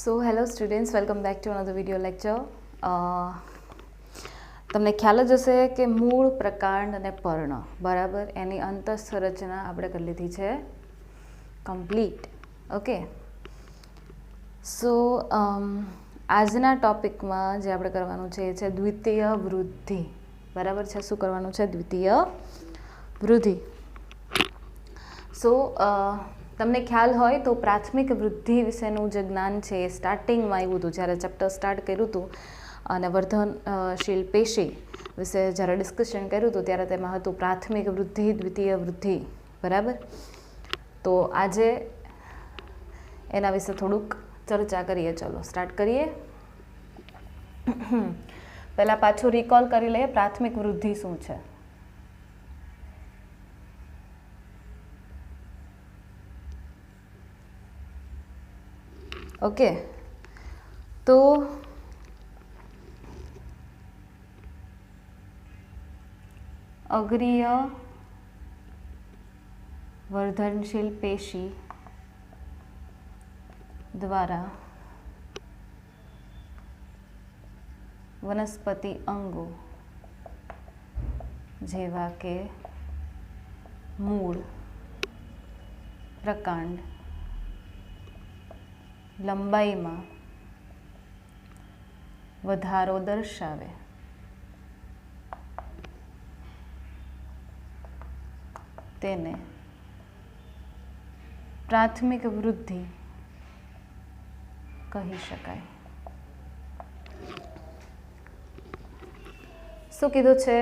So hello students, welcome back to another video lecture. તમને ખ્યાલ જ હશે કે મૂળ, પ્રકાંડ અને પર્ણ, બરાબર, એની અંતઃસંરચના આપણે કરી લીધી છે કમ્પ્લીટ. ઓકે, સો આજના ટોપિકમાં જે આપણે કરવાનું છે એ છે દ્વિતીય વૃદ્ધિ. બરાબર છે, શું કરવાનું છે? દ્વિતીય વૃદ્ધિ. સો તમને ખ્યાલ હોય તો પ્રાથમિક વૃદ્ધિ વિશેનું જે જ્ઞાન છે એ સ્ટાર્ટિંગમાં આવ્યું હતું જ્યારે ચેપ્ટર સ્ટાર્ટ કર્યું હતું અને વર્ધનશીલ પેશી વિશે જ્યારે ડિસ્કશન કર્યું હતું ત્યારે તેમાં હતું પ્રાથમિક વૃદ્ધિ, દ્વિતીય વૃદ્ધિ. બરાબર, તો આજે એના વિશે થોડુંક ચર્ચા કરીએ. ચલો સ્ટાર્ટ કરીએ. પહેલાં પાછું રિકોલ કરી લઈએ પ્રાથમિક વૃદ્ધિ શું છે. ઓકે, તો અગ્રીય વર્ધનશીલ પેશી દ્વારા વનસ્પતિ અંગો જેવા કે મૂળ, પ્રકાંડ લંબાઈમાં વધારો દર્શાવે તેને પ્રાથમિક વૃદ્ધિ કહી શકાય. શું કીધું છે?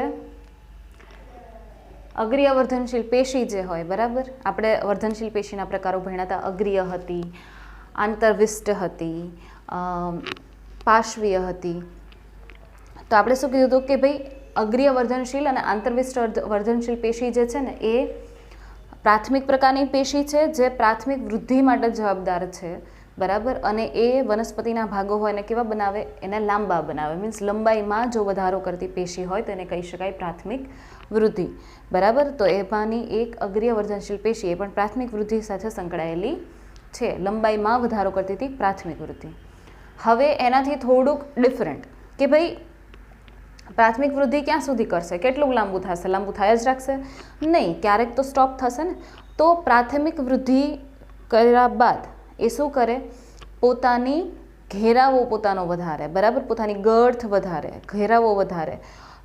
અગ્રીય વર્ધનશીલ પેશી જે હોય, બરાબર, આપણે વર્ધનશીલ પેશીના પ્રકારો ભણ્યા હતા. અગ્રીય હતી, આંતરવિષ્ટ હતી, પાર્શ્વીય હતી. તો આપણે શું કીધું હતું કે ભાઈ અગ્રીય વર્ધનશીલ અને આંતરવિષ્ટ વર્ધનશીલ પેશી જે છે ને એ પ્રાથમિક પ્રકારની પેશી છે જે પ્રાથમિક વૃદ્ધિ માટે જવાબદાર છે. બરાબર, અને એ વનસ્પતિના ભાગો હોય એને કેવા બનાવે? એને લાંબા બનાવે. મીન્સ લંબાઈમાં જો વધારો કરતી પેશી હોય તો એને કહી શકાય પ્રાથમિક વૃદ્ધિ. બરાબર, તો એમાંની એક અગ્રીય વર્ધનશીલ પેશી એ પણ પ્રાથમિક વૃદ્ધિ સાથે સંકળાયેલી છે. લંબાઈમાં વધારો કરતી હતી પ્રાથમિક વૃદ્ધિ. હવે એનાથી થોડુંક ડિફરન્ટ કે ભાઈ પ્રાથમિક વૃદ્ધિ ક્યાં સુધી કરશે? કેટલું લાંબુ થશે? લાંબુ થાય જ રાખશે? નહીં, ક્યારેક તો સ્ટોપ થશે ને. તો પ્રાથમિક વૃદ્ધિ કર્યા બાદ એ શું કરે? પોતાની ઘેરાવો પોતાનો વધારે. બરાબર, પોતાની ગર્થ વધારે, ઘેરાવો વધારે.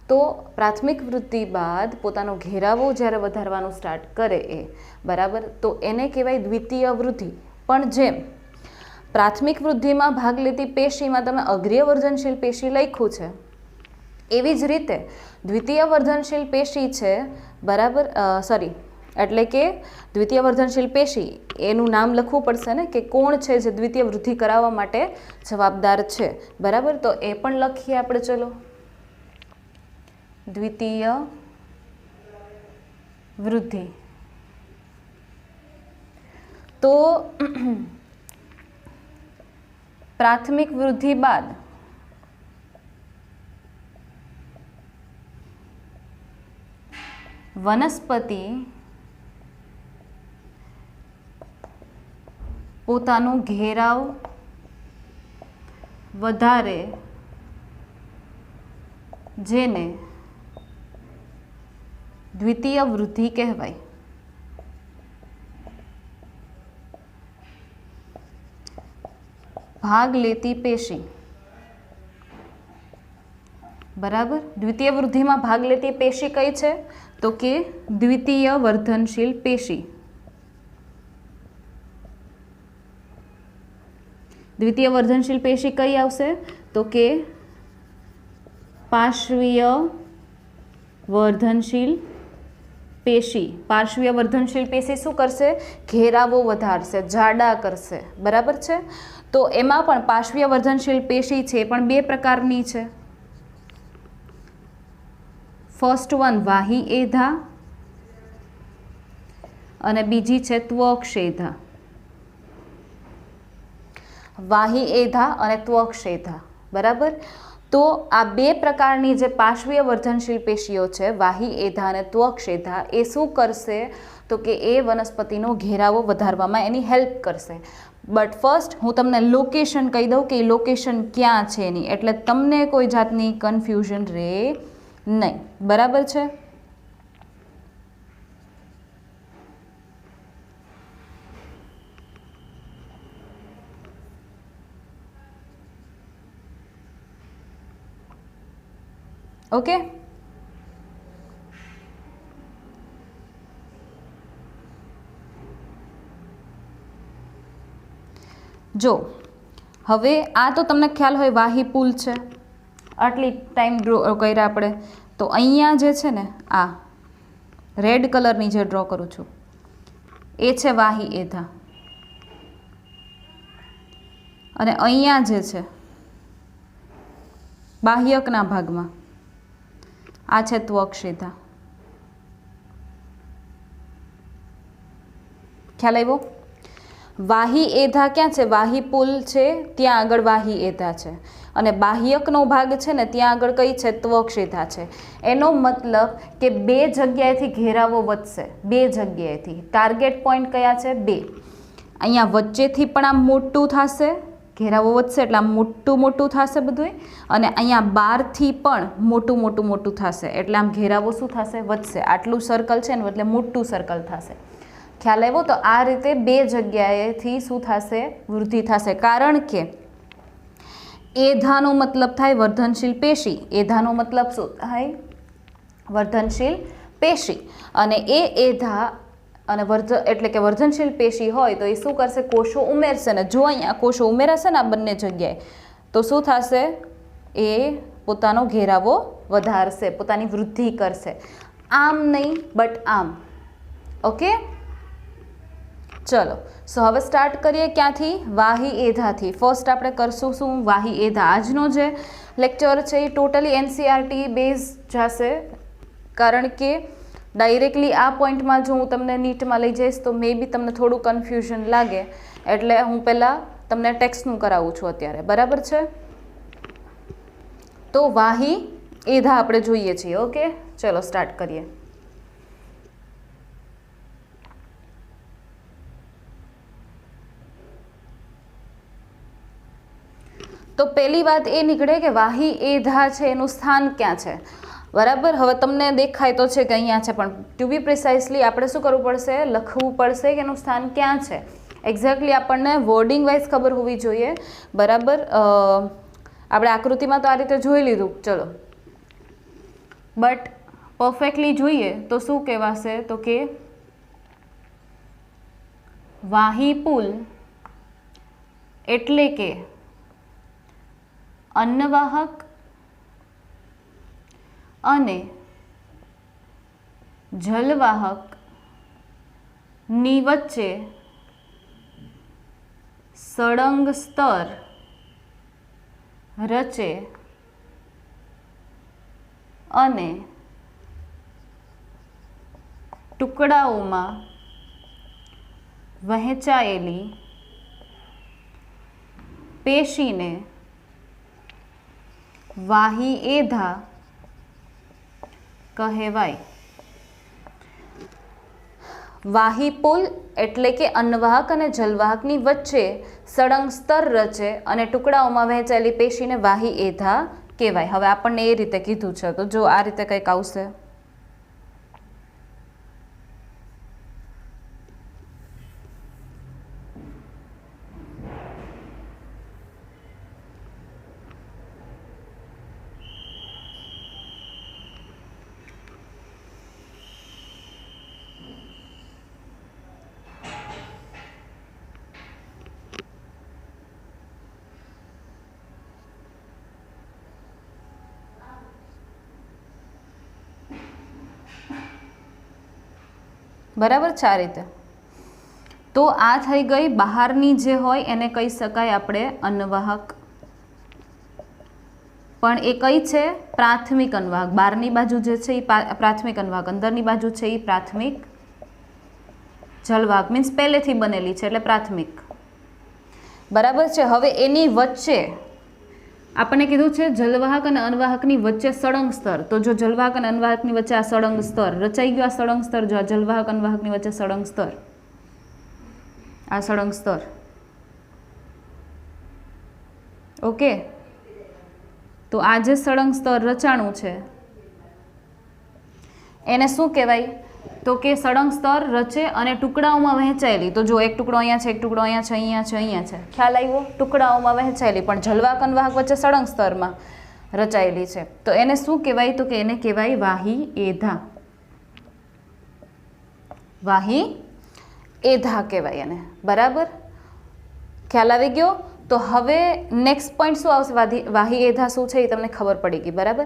તો પ્રાથમિક વૃદ્ધિ બાદ પોતાનો ઘેરાવો જ્યારે વધારવાનું સ્ટાર્ટ કરે એ, બરાબર, તો એને કહેવાય દ્વિતીય વૃદ્ધિ. પણ જેમ પ્રાથમિક વૃદ્ધિમાં ભાગ લેતી પેશીમાં તમે અગ્રીય વર્ધનશીલ પેશી લખ્યું છે, એવી જ રીતે દ્વિતીય વર્ધનશીલ પેશી છે, બરાબર, એટલે કે દ્વિતીય વર્ધનશીલ પેશી એનું નામ લખવું પડશે ને કે કોણ છે જે દ્વિતીય વૃદ્ધિ કરાવવા માટે જવાબદાર છે. બરાબર, તો એ પણ લખીએ આપણે. ચલો, દ્વિતીય વૃદ્ધિ. તો પ્રાથમિક વૃદ્ધિ બાદ વનસ્પતિ પોતાનો ઘેરાવ વધારે, જેને દ્વિતીય વૃદ્ધિ કહેવાય. ભાગ લેતી પેશી, બરાબર, દ્વિતીય વૃદ્ધિમાં ભાગ લેતી પેશી કઈ છે? તો કે દ્વિતીય વર્ધનશીલ પેશી. દ્વિતીય વર્ધનશીલ પેશી કઈ આવશે? તો કે પાર્શ્વીય વર્ધનશીલ પેશી. પાર્શ્વીય વર્ધનશીલ પેશી શું કરશે? ઘેરાવો વધારશે, જાડા કરશે. બરાબર છે, તો એમાં પણ પાર્શ્વીય વર્ધનશીલ પેશી છે પણ બે પ્રકારની છે. ફર્સ્ટ વન વાહી એધા અને બીજી છે ત્વક્ષેધા. વાહી એધા અને ત્વક્ષેધા. બરાબર, તો આ બે પ્રકારની જે પાર્શ્વીય વર્ધનશીલ પેશીઓ છે, વાહી એધા અને ત્વક્ષેધા, એ શું કરશે? તો કે એ વનસ્પતિનો ઘેરાવો વધારવામાં એની હેલ્પ કરશે. બટ ફર્સ્ટ હું તમને લોકેશન કહી દઉં કે લોકેશન ક્યાં છે એની, એટલે તમને કોઈ જાતની કન્ફ્યુઝન રહે નહીં. બરાબર છે? ઓકે, જો હવે આ તો તમને ખ્યાલ હોય વાહી પુલ છે, આટલી ટાઈમ ડ્રો કર્યા આપણે. તો અહીંયા જે છે ને આ રેડ કલરની જે ડ્રો કરું છું એ છે વાહી એધા, અને અહીંયા જે છે બાહ્યકના ભાગમાં આ છે ત્વક્ષેધા. ખ્યાલ આવ્યો? વાહી એધા ક્યાં છે? વાહી પુલ છે ત્યાં આગળ વાહી એધા છે, અને બાહ્યકનો ભાગ છે ને ત્યાં આગળ કઈ છે? ત્વક્ષેધા છે. એનો મતલબ કે બે જગ્યાએથી ઘેરાવો વધશે, બે જગ્યાએથી. ટાર્ગેટ પોઈન્ટ કયા છે? બે. અહીંયા વચ્ચેથી પણ આમ મોટું થશે, ઘેરાવો વધશે એટલે આમ મોટું મોટું થશે બધું, અને અહીંયા બહારથી પણ મોટું મોટું મોટું થશે એટલે આમ ઘેરાવો શું થશે? વધશે. આટલું સર્કલ છે ને એટલે મોટું સર્કલ થશે. ખ્યાલ આવ્યો? તો આ રીતે બે જગ્યાએથી શું થશે? વૃદ્ધિ થશે. કારણ કે એધાનો મતલબ થાય વર્ધનશીલ પેશી. એધાનો મતલબ શું થાય? વર્ધનશીલ પેશી. અને એ એધા અને એટલે કે વર્ધનશીલ પેશી હોય તો એ શું કરશે? કોષો ઉમેરશે. ને જો અહીંયા કોષો ઉમેરાશે ને આ બંને જગ્યાએ તો શું થશે? એ પોતાનો ઘેરાવો વધારશે, પોતાની વૃદ્ધિ કરશે. આમ નહીં બટ આમ. ઓકે, ચલો. સો હવે સ્ટાર્ટ કરીએ ક્યાંથી? વાહી એધાથી. ફર્સ્ટ આપણે કરશું શું? વાહી એધા. આજનો જે લેક્ચર છે એ ટોટલી એનસીઆરટી બેઝ જશે, કારણ કે ડાયરેક્ટલી આ પોઈન્ટમાં જો હું તમને નીટમાં લઈ જઈશ તો મે બી તમને થોડું કન્ફ્યુઝન લાગે, એટલે હું પહેલાં તમને ટેક્સ્ટનું કરાવું છું અત્યારે. બરાબર છે? તો વાહી એધા આપણે જોઈએ છીએ. ઓકે, ચલો સ્ટાર્ટ કરીએ. તો પહેલી વાત એ નીકળે કે વાહી એધા છે એનું સ્થાન ક્યાં છે. બરાબર, હવે તમને દેખાય તો છે કે અહીંયા છે, પણ ટુ બી પ્રિસાઇસલી આપણે શું કરવું પડશે? લખવું પડશે કે એનું સ્થાન ક્યાં છે. એક્ઝેક્ટલી આપણને વર્ડિંગ વાઇઝ ખબર હોવી જોઈએ. બરાબર, આપણે આકૃતિમાં તો આ રીતે જોઈ લીધું, ચલો, બટ પરફેક્ટલી જોઈએ તો શું કહેવાશે? તો કે વાહી પુલ એટલે કે અન્નવાહક અને જલવાહક ની વચ્ચે સળંગ સ્તર રચે અને ટુકડાઓમાં વહેંચાયેલી પેશીને વાહી એધા કહેવાય. વાહી પુલ એટલે કે અન્નવાહક અને જલવાહકની વચ્ચે સળંગ સ્તર રચે અને ટુકડાઓમાં વહેંચાયેલી પેશીને વાહી એધા કહેવાય. હવે આપણને એ રીતે કીધું છે, તો જો આ રીતે કંઈક આવશે. બરાબર છે આ રીતે. તો આ થઈ ગઈ બહારની જે હોય એને કહી શકાય આપણે અન્નવાહક, પણ એ કઈ છે? પ્રાથમિક અન્નવાહક. બહારની બાજુ જે છે એ પ્રાથમિક અન્નવાહક, અંદરની બાજુ છે એ પ્રાથમિક જલવાહક. મીન્સ પહેલેથી બનેલી છે એટલે પ્રાથમિક. બરાબર છે. હવે એની વચ્ચે આપણને કીધું છે જલવાહક અને અન્નવાહકની વચ્ચે સળંગ સ્તર. તો જો જલવાહક અને અન્નવાહકની વચ્ચે આ સળંગ સ્તર રચાઈ ગયો, આ સળંગ સ્તર, જો આ જલવાહક અન્નવાહકની વચ્ચે સળંગ સ્તર, આ સળંગ સ્તર. ઓકે, તો આ જે સળંગ સ્તર રચાણું છે એને શું કહેવાય? તો કે સળંગ સ્તર રચે અને ટુકડાઓમાં વહેંચાયેલી. તો જો એક ટુકડો અહીંયા છે, એક ટુકડો અહીંયા છે, અહીંયા છે, અહીંયા છે, ખ્યાલ આવ્યો? ટુકડાઓમાં વહેંચાયેલી પણ જલવાહક અનવાહક વચ્ચે સળંગ સ્તરમાં રચાયેલી છે. તો એને શું કહેવાય? તો કે એને કહેવાય વાહી એધા. વાહી એધા કહેવાય એને. બરાબર, ખ્યાલ આવી ગયો? તો હવે નેક્સ્ટ પોઈન્ટ શું આવશે? વાહી એધા શું છે એ તમને ખબર પડી ગઈ. બરાબર,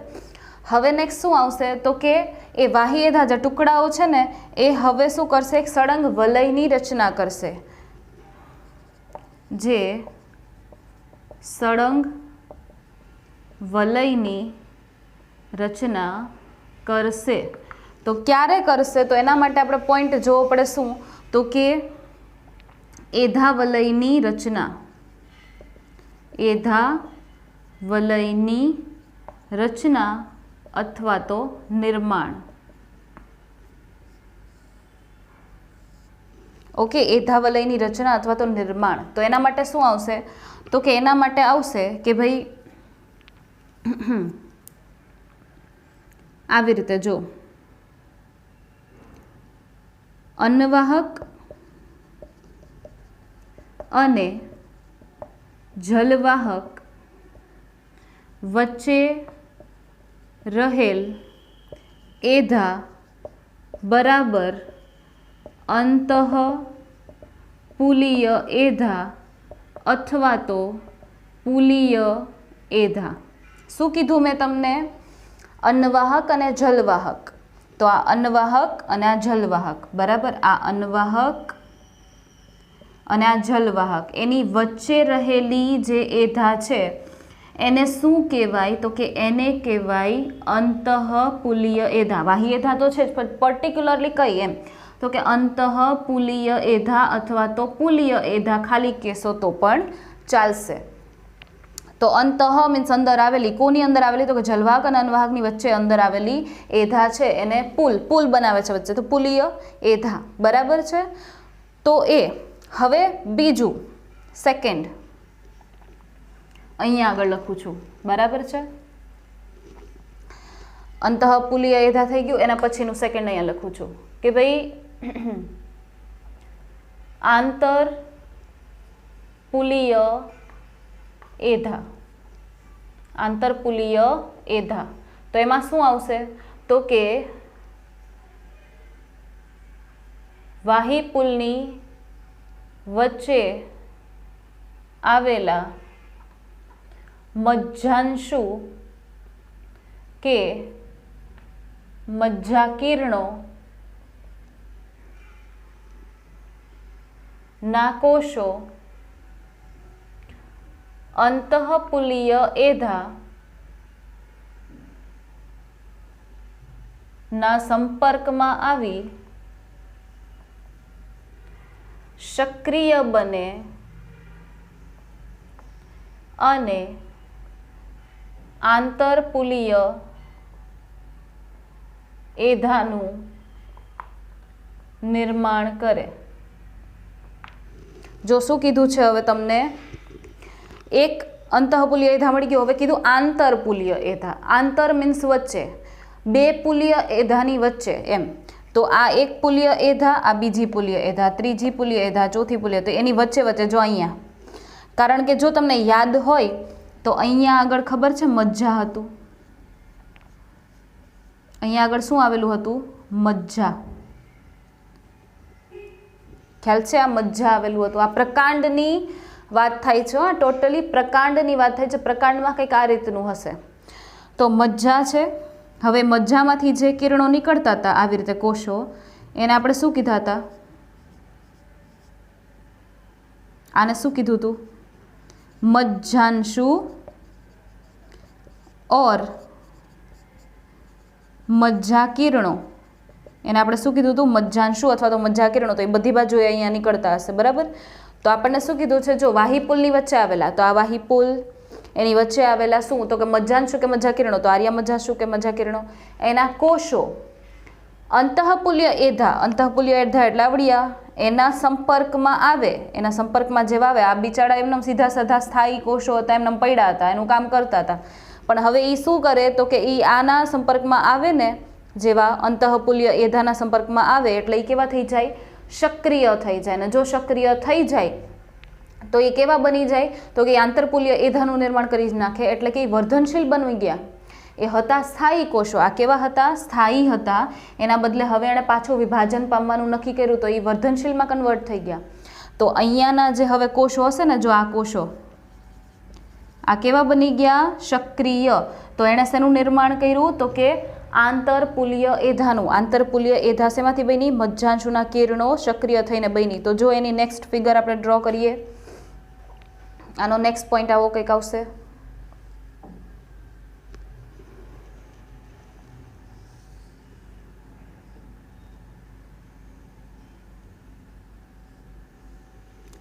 હવે નેક્સ્ટ શું આવશે? તો કે એ વાહી એધા જે ટુકડાઓ છે ને એ હવે શું કરશે? એક સળંગ વલયની રચના કરશે. જે સળંગ વલયની રચના કરશે. તો ક્યારે કરશે? તો એના માટે આપણે પોઈન્ટ જોવો પડે. શું? તો કે એધા વલયની રચના. એધા વલયની રચના અથવા તો નિર્માણ. ઓકે, એધા વલયની રચના અથવા તો નિર્માણ. તો એના માટે શું આવશે? તો કે એના માટે આવશે કે ભાઈ આવી રીતે જો અન્નવાહક અને જલવાહક વચ્ચે રહેલ એધા બરાબર અંતઃપુલીય એધા અથવા તો પુલીય એધા. શું કીધું મેં તમને? અન્નવાહક અને જલવાહક. તો આ અન્નવાહક અને આ જલવાહક. બરાબર, આ અન્નવાહક અને આ જલવાહક એની વચ્ચે રહેલી જે એધા છે એને શું કહેવાય? તો કે એને કહેવાય અંતઃપુલીય એધા. વાહી એધા તો છે જ, પણ પર્ટિક્યુલરલી કઈ એમ? તો કે અંતઃપુલીય એધા અથવા તો પુલીય એધા ખાલી કહેશો તો પણ ચાલશે. તો અંતઃ મીન્સ અંદર આવેલી. કોની અંદર આવેલી? તો કે જલવાહક અને અન્નવાહકની વચ્ચે અંદર આવેલી એધા છે એને પુલ બનાવે છે વચ્ચે, તો પુલીય એધા. બરાબર છે. તો એ હવે બીજું સેકન્ડ અહીંયા આગળ લખું છું. બરાબર છે, અંતઃપુલીય એધા થઈ ગયું. એના પછીનું સેકન્ડ અહીંયા લખું છું કે ભાઈ આંતરપુલીય એધા. આંતરપુલીય એધા. તો એમાં શું આવશે? તો કે વાહી પુલની વચ્ચે આવેલા મજ્જાંશુ કે મજ્જાકીર્ણો ના કોષો અંતઃપુલીય એધા ના સંપર્કમાં આવી સક્રિય બને અને આંતરપુલીય એધાનું નિર્માણ કરે. જો શું કીધું છે હવે તમને? એક અંતઃપુલીય એધા મળી ગયો. હવે કીધું આંતરપુલીય એધા. આંતર મીન્સ વચ્ચે, બે પુલીય એધાની વચ્ચે એમ. તો આ એક પુલીય એધા, આ બીજી પુલીય એધા, ત્રીજી પુલીય એધા, ચોથી પુલીય, તો એની વચ્ચે વચ્ચે જો અહીંયા. કારણ કે જો તમને યાદ હોય તો અહીંયા આગળ ખબર છે મજ્જા હતું. અહીંયા આગળ શું આવેલું હતું? મજ્જા. ખ્યાલ છે? આ મજ્જા આવેલું હતું. આ પ્રકાંડની વાત થાય છે. ટોટલી પ્રકાંડની વાત થાય છે. પ્રકાંડમાં કંઈક આ રીતનું હશે. તો મજ્જા છે. હવે મજ્જામાંથી જે કિરણો નીકળતા હતા આવી રીતે કોષો, એને આપણે શું કીધા હતા? આને શું કીધું હતું? મજ્જાંશુ ઓર મજ્જા કિરણો. એને આપણે શું કીધું હતું? મજ્જાંશુ અથવા તો મજ્જા કિરણો. તો એ બધી બાજુએ અહીંયા નીકળતા હશે. બરાબર. તો આપણને શું કીધું છે? જો વાહી પુલની વચ્ચે આવેલા, તો આ વાહી પુલ એની વચ્ચે આવેલા શું? તો કે મજ્જાંશુ કે મજ્જા કિરણો. તો આર્યા મજ્જાંશુ કે મજ્જા કિરણો એના કોષો અંતઃપુલીય એધા. અંતઃપુલીય એધા એટલે આવડિયા. એના સંપર્કમાં આવે, એના સંપર્કમાં જેવા આવે, આ બિચારા એમને સીધા સાધા સ્થાયી કોષો હતા, એમને પડ્યા હતા, એનું કામ કરતા હતા, પણ હવે એ શું કરે તો કે એ આના સંપર્કમાં આવે ને, જેવા અંતઃપુલ્ય એધાના સંપર્કમાં આવે એટલે એ કેવા થઈ જાય, સક્રિય થઈ જાય. ને જો સક્રિય થઈ જાય તો એ કેવા બની જાય તો કે આંતરપુલ્ય એધાનું નિર્માણ કરી જ નાખે, એટલે કે એ વર્ધનશીલ બની ગયા. એ હતા સ્થાયી કોષો, આ કેવા હતા, સ્થાયી હતા. એના બદલે હવે એણે પાછું વિભાજન પામવાનું નક્કી કર્યું તો એ વર્ધનશીલમાં કન્વર્ટ થઈ ગયા. તો અહીંયાના જે હવે કોષો હશે ને, જો આ કોષો આ કેવા બની ગયા, સક્રિય. તો એણે શેનું નિર્માણ કર્યું તો કે આંતરપુલ્ય એધાનું. આંતરપુલ્ય એધા શેમાંથી બની, મજ્જાંશુના કિરણો સક્રિય થઈને બની. તો જો એની નેક્સ્ટ ફિગર આપણે ડ્રો કરીએ, આનો નેક્સ્ટ પોઈન્ટ આવો કંઈક આવશે.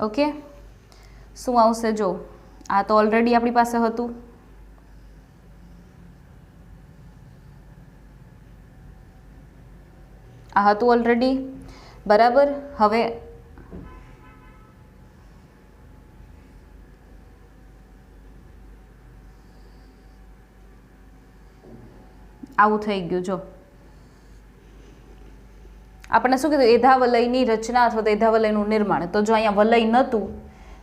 ઓકે, શું આવશે જો, આ તો ઓલરેડી આપણી પાસે હતું. આ હતું ઓલરેડી, બરાબર. હવે આવું થઈ ગયું. જો આપણે શું કીધું, એધાવલયની રચના અથવા તો એધાવલયનું નિર્માણ. તો જો અહીંયા વલય નહોતું,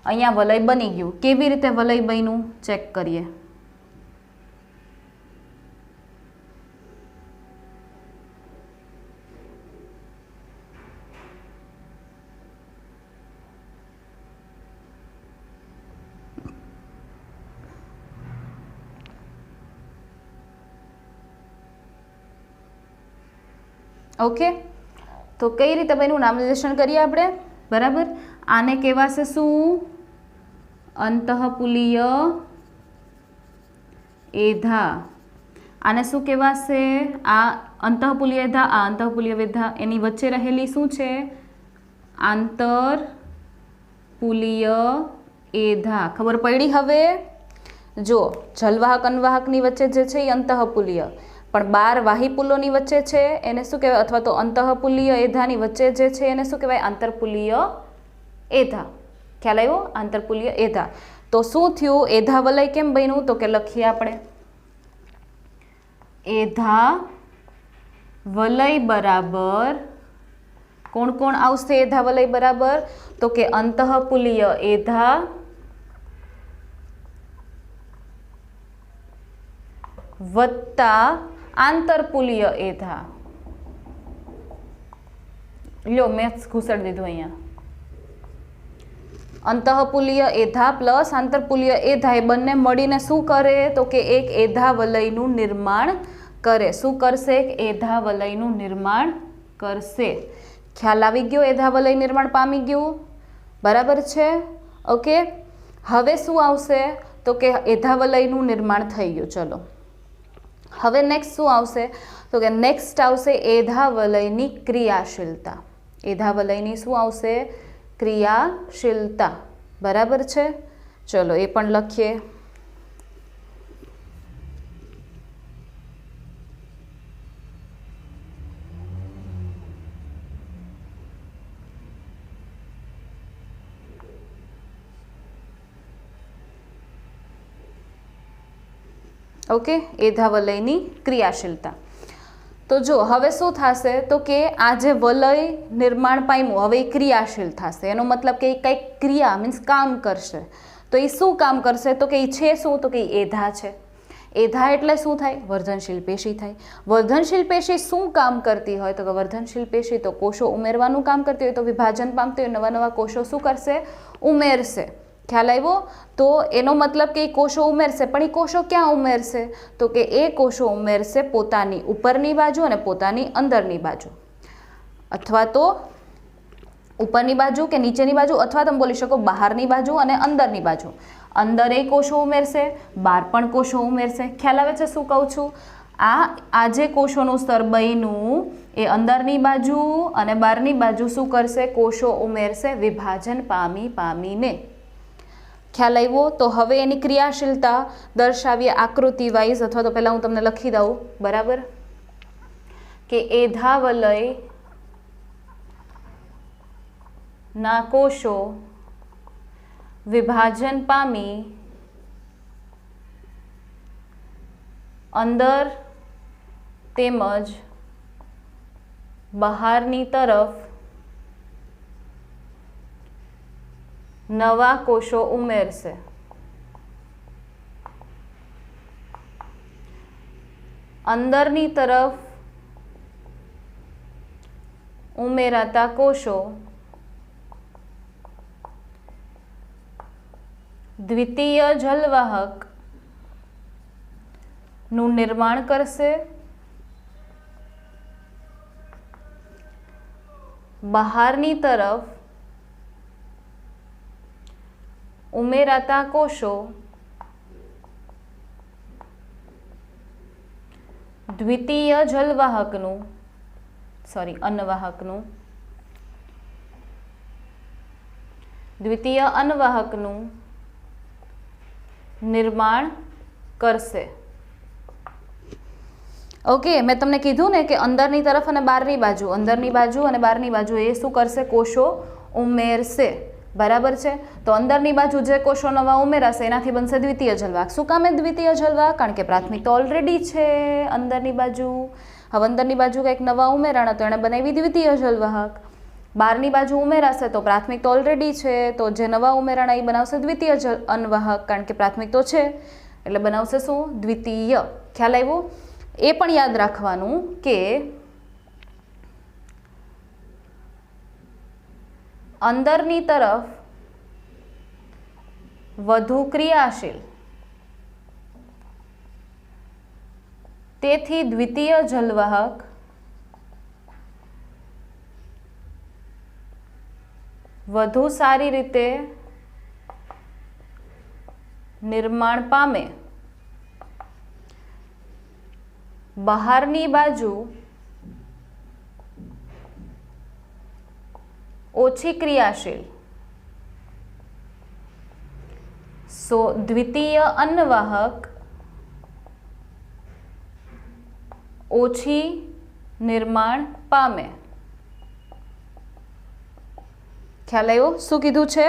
અહીંયા વલય બની ગયું. કેવી રીતે વલય બન્યું ચેક કરીએ. ઓકે, તો કઈ રીતે બન્યું નામ નિર્દેશન કરીએ આપણે, બરાબર. આને કહેવાશે શું, અંતઃપુલીય એધા. આને શું કહેવાશે, આ અંતઃપુલીય એધા, આ અંતઃપુલીય એધા, એની વચ્ચે રહેલી શું છે, આંતરપુલીય એધા. ખબર પડી હવે. જો જલવાહક અનવાહકની વચ્ચે જે છે એ અંતઃપુલીય, પણ 12 વાહીપુલોની વચ્ચે છે એને શું કહેવાય, અથવા તો અંતઃપુલીય એધાની વચ્ચે જે છે એને શું કહેવાય, આંતરપુલીય એધા. ખ્યાલ આવ્યો, આંતરપુલીય એધા. તો શું થયું, એધા વલય કેમ બન્યું તો કે લખીએ આપણે, એધા વલય બરાબર કોણ કોણ આવશે, એધા વલય બરાબર તો કે અંતઃપુલીય એધા વત્તા આંતરપુલીય એધા. લ્યો મેથ્સ ઘુસાડી દીધું અહીંયા. અંતઃપુલીય એધા પ્લસ આંતરપુલીય એધા એ બંને મળીને શું કરે તો કે એક એધા વલયનું નિર્માણ કરે. શું કરશે, એક એધા વલયનું નિર્માણ કરશે. ખ્યાલ આવી ગયો, એધા વલય નિર્માણ પામી ગયું, બરાબર છે. ઓકે, હવે શું આવશે તો કે એધા વલયનું નિર્માણ થઈ ગયું. ચલો હવે નેક્સ્ટ શું આવશે તો કે નેક્સ્ટ આવશે એધા વલયની ક્રિયાશીલતા. એધા વલયની શું આવશે, ક્રિયાશીલતા, બરાબર છે. ચલો એ પણ લખીએ. ઓકે, એધા વલયની ક્રિયાશીલતા. તો જો હવે શું થશે તો કે આ જે વલય નિર્માણ પામ્યું હવે એ ક્રિયાશીલ થશે. એનો મતલબ કે એ કંઈક ક્રિયા મીન્સ કામ કરશે. તો એ શું કામ કરશે તો કે એ છે શું તો કે એ એધા છે. એધા એટલે શું થાય, વર્ધનશીલ પેશી થાય. વર્ધનશીલ પેશી શું કામ કરતી હોય તો કે વર્ધનશીલ પેશી તો કોષો ઉમેરવાનું કામ કરતી હોય, તો વિભાજન પામતી હોય, નવા નવા કોષો શું કરશે, ઉમેરશે. ખ્યાલ આવ્યો. તો એનો મતલબ કે એ કોષો ઉમેરશે, પણ એ કોષો ક્યાં ઉમેરશે તો કે એ કોષો ઉમેરશે પોતાની ઉપરની બાજુ અને પોતાની અંદરની બાજુ, અથવા તો ઉપરની બાજુ કે નીચેની બાજુ, અથવા તમે બોલી શકો બહારની બાજુ અને અંદરની બાજુ. અંદર એ કોષો ઉમેરશે, બહાર પણ કોષો ઉમેરશે. ખ્યાલ આવે છે શું કહું છું. આ જે કોષોનું સ્તર બન્યું એ અંદરની બાજુ અને બહારની બાજુ શું કરશે, કોષો ઉમેરશે વિભાજન પામીને. ખ્યાલ આવ્યો. તો હવે એની ક્રિયાશીલતા દર્શાવીએ આકૃતિ વાઇઝ, અથવા તો પહેલાં હું તમને લખી દઉં, બરાબર, કે એધા વલય ના કોષો વિભાજન પામી અંદર તેમજ બહારની તરફ નવા કોષો ઉમેરશે. અંદરની તરફ ઉમેરાતા કોષો દ્વિતીય જલવાહક નું નિર્માણ કરશે. બહારની તરફ ઉમેરાતા કોષો દ્વિતીય જલવાહકનું દ્વિતીય અન્વાહકનું નિર્માણ કરશે. ઓકે, મેં તમને કીધું ને કે અંદરની તરફ અને બહારની બાજુ અને બહારની બાજુ એ શું કરશે? કોષો ઉમેરશે. બરાબર છે. તો અંદરની બાજુ જે કોષો નવા ઉમેરાશે એનાથી બનશે દ્વિતીય જલવાહક. શું કામ દ્વિતીય જલવાહક? કારણ કે પ્રાથમિક તો ઓલરેડી છે અંદરની બાજુ. હવે અંદરની બાજુ કંઈક નવા ઉમેરાણા તો એણે બનાવી દ્વિતીય જલવાહક. બહારની બાજુ ઉમેરાશે તો પ્રાથમિક તો ઓલરેડી છે, તો જે નવા ઉમેરાણા એ બનાવશે દ્વિતીય અન્વાહક, કારણ કે પ્રાથમિક તો છે એટલે બનાવશે શું? દ્વિતીય. ખ્યાલ આવ્યો? એ પણ યાદ રાખવાનું કે અંદરની તરફ વધુ ક્રિયાશીલ, તેથી દ્વિતીય જલવાહક વધુ સારી રીતે નિર્માણ પામે. બહારની બાજુ ઓછી ક્રિયાશીલ, દ્વિતીય અન્વાહક ઓછી નિર્માણ પામે. ખ્યાલ આવ્યો? શું કીધું છે?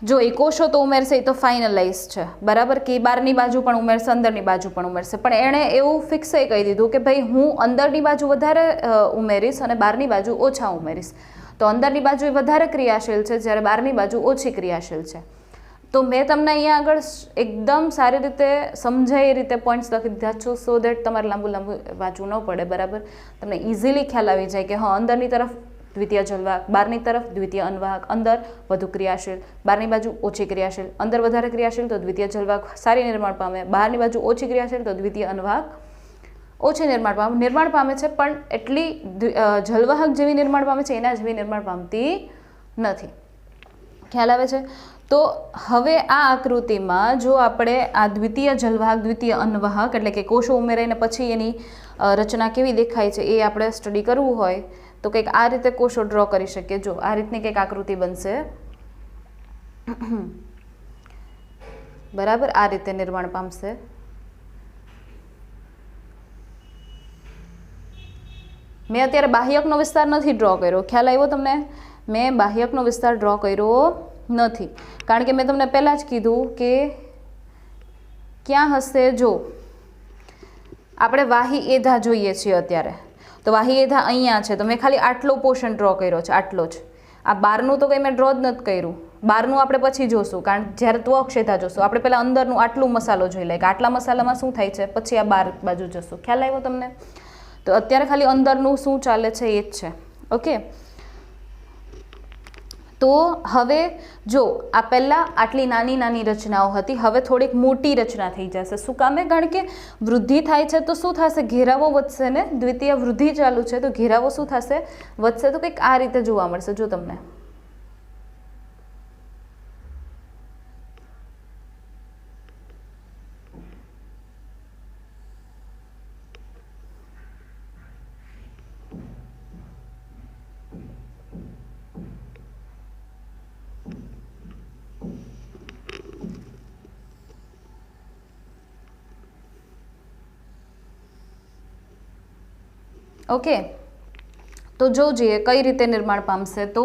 જો એ કોષો તો ઉમેરશે, એ તો ફાઇનલાઇઝ છે. બરાબર કે બહારની બાજુ પણ ઉમેરશે, અંદરની બાજુ પણ ઉમેરશે, પણ એણે એવું ફિક્સે કહી દીધું કે ભાઈ હું અંદરની બાજુ વધારે ઉમેરીશ અને બહારની બાજુ ઓછા ઉમેરીશ. તો અંદરની બાજુ વધારે ક્રિયાશીલ છે જ્યારે બહારની બાજુ ઓછી ક્રિયાશીલ છે. તો મેં તમને અહીંયા આગળ એકદમ સારી રીતે સમજાય એ રીતે પોઈન્ટ્સ લખી દીધા છો, સો દેટ તમારે લાંબુ વાંચવું ન પડે. બરાબર, તમને ઇઝીલી ખ્યાલ આવી જાય કે હા, અંદરની તરફ દ્વિતીય જલવાહક, બહારની તરફ દ્વિતીય અન્વાહક. અંદર વધુ ક્રિયાશીલ, બહારની બાજુ ઓછી ક્રિયાશીલ. અંદર વધારે ક્રિયાશીલ તો દ્વિતીય જલવાહક સારી નિર્માણ પામે, બહારની બાજુ ઓછી ક્રિયાશીલ તો દ્વિતીય અન્વાહક ઓછી નિર્માણ પામે છે, પણ એટલી જલવાહક જેવી નિર્માણ પામે છે એના જેવી નિર્માણ પામતી નથી. ખ્યાલ આવે છે? તો હવે આ આકૃતિમાં જો આપણે આ દ્વિતીય જલવાહક, દ્વિતીય અન્વાહક એટલે કે કોષો ઉમેરાઈને પછી એની રચના કેવી દેખાય છે એ આપણે સ્ટડી કરવું હોય તો કંઈક આ રીતે કોષો ડ્રો કરી શકીએ. જો આ રીતની કંઈક આકૃતિ બનશે. બરાબર, આ રીતે નિર્માણ પામશે. મેં અત્યારે બાહ્યકનો વિસ્તાર નથી ડ્રો કર્યો. ખ્યાલ આવ્યો તમને? મેં બાહ્યકનો વિસ્તાર ડ્રો કર્યો નથી, કારણ કે મેં તમને પહેલાં જ કીધું કે ક્યાં હશે. જો આપણે વાહી એધા જોઈએ છીએ અત્યારે, તો વાહી એધા અહીંયા છે, તો મેં ખાલી આટલો પોર્શન ડ્રો કર્યો છે, આટલો જ. આ બહારનું તો કંઈ મેં ડ્રો જ નથી કર્યું. બહારનું આપણે પછી જોશું, કારણ જ્યારે ત્વક્ષેધા જોશું. આપણે પહેલાં અંદરનું આટલું મસાલો જોઈ લઈએ કે આટલા મસાલામાં શું થાય છે, પછી આ બહાર બાજુ જોશું. ખ્યાલ આવ્યો તમને? તો અત્યારે ખાલી અંદરનું શું ચાલે છે એ જ છે. ઓકે, તો હવે જો આ પહેલાં આટલી નાની નાની રચનાઓ હતી, હવે થોડીક મોટી રચના થઈ જશે. શું કામે? કારણ કે વૃદ્ધિ થાય છે તો શું થશે? ઘેરાવો વધશે ને. દ્વિતીય વૃદ્ધિ ચાલુ છે તો ઘેરાવો શું થશે? વધશે. તો કંઈક આ રીતે જોવા મળશે. જો તમને ઓકે, તો જોઈએ કઈ રીતે નિર્માણ પામશે. તો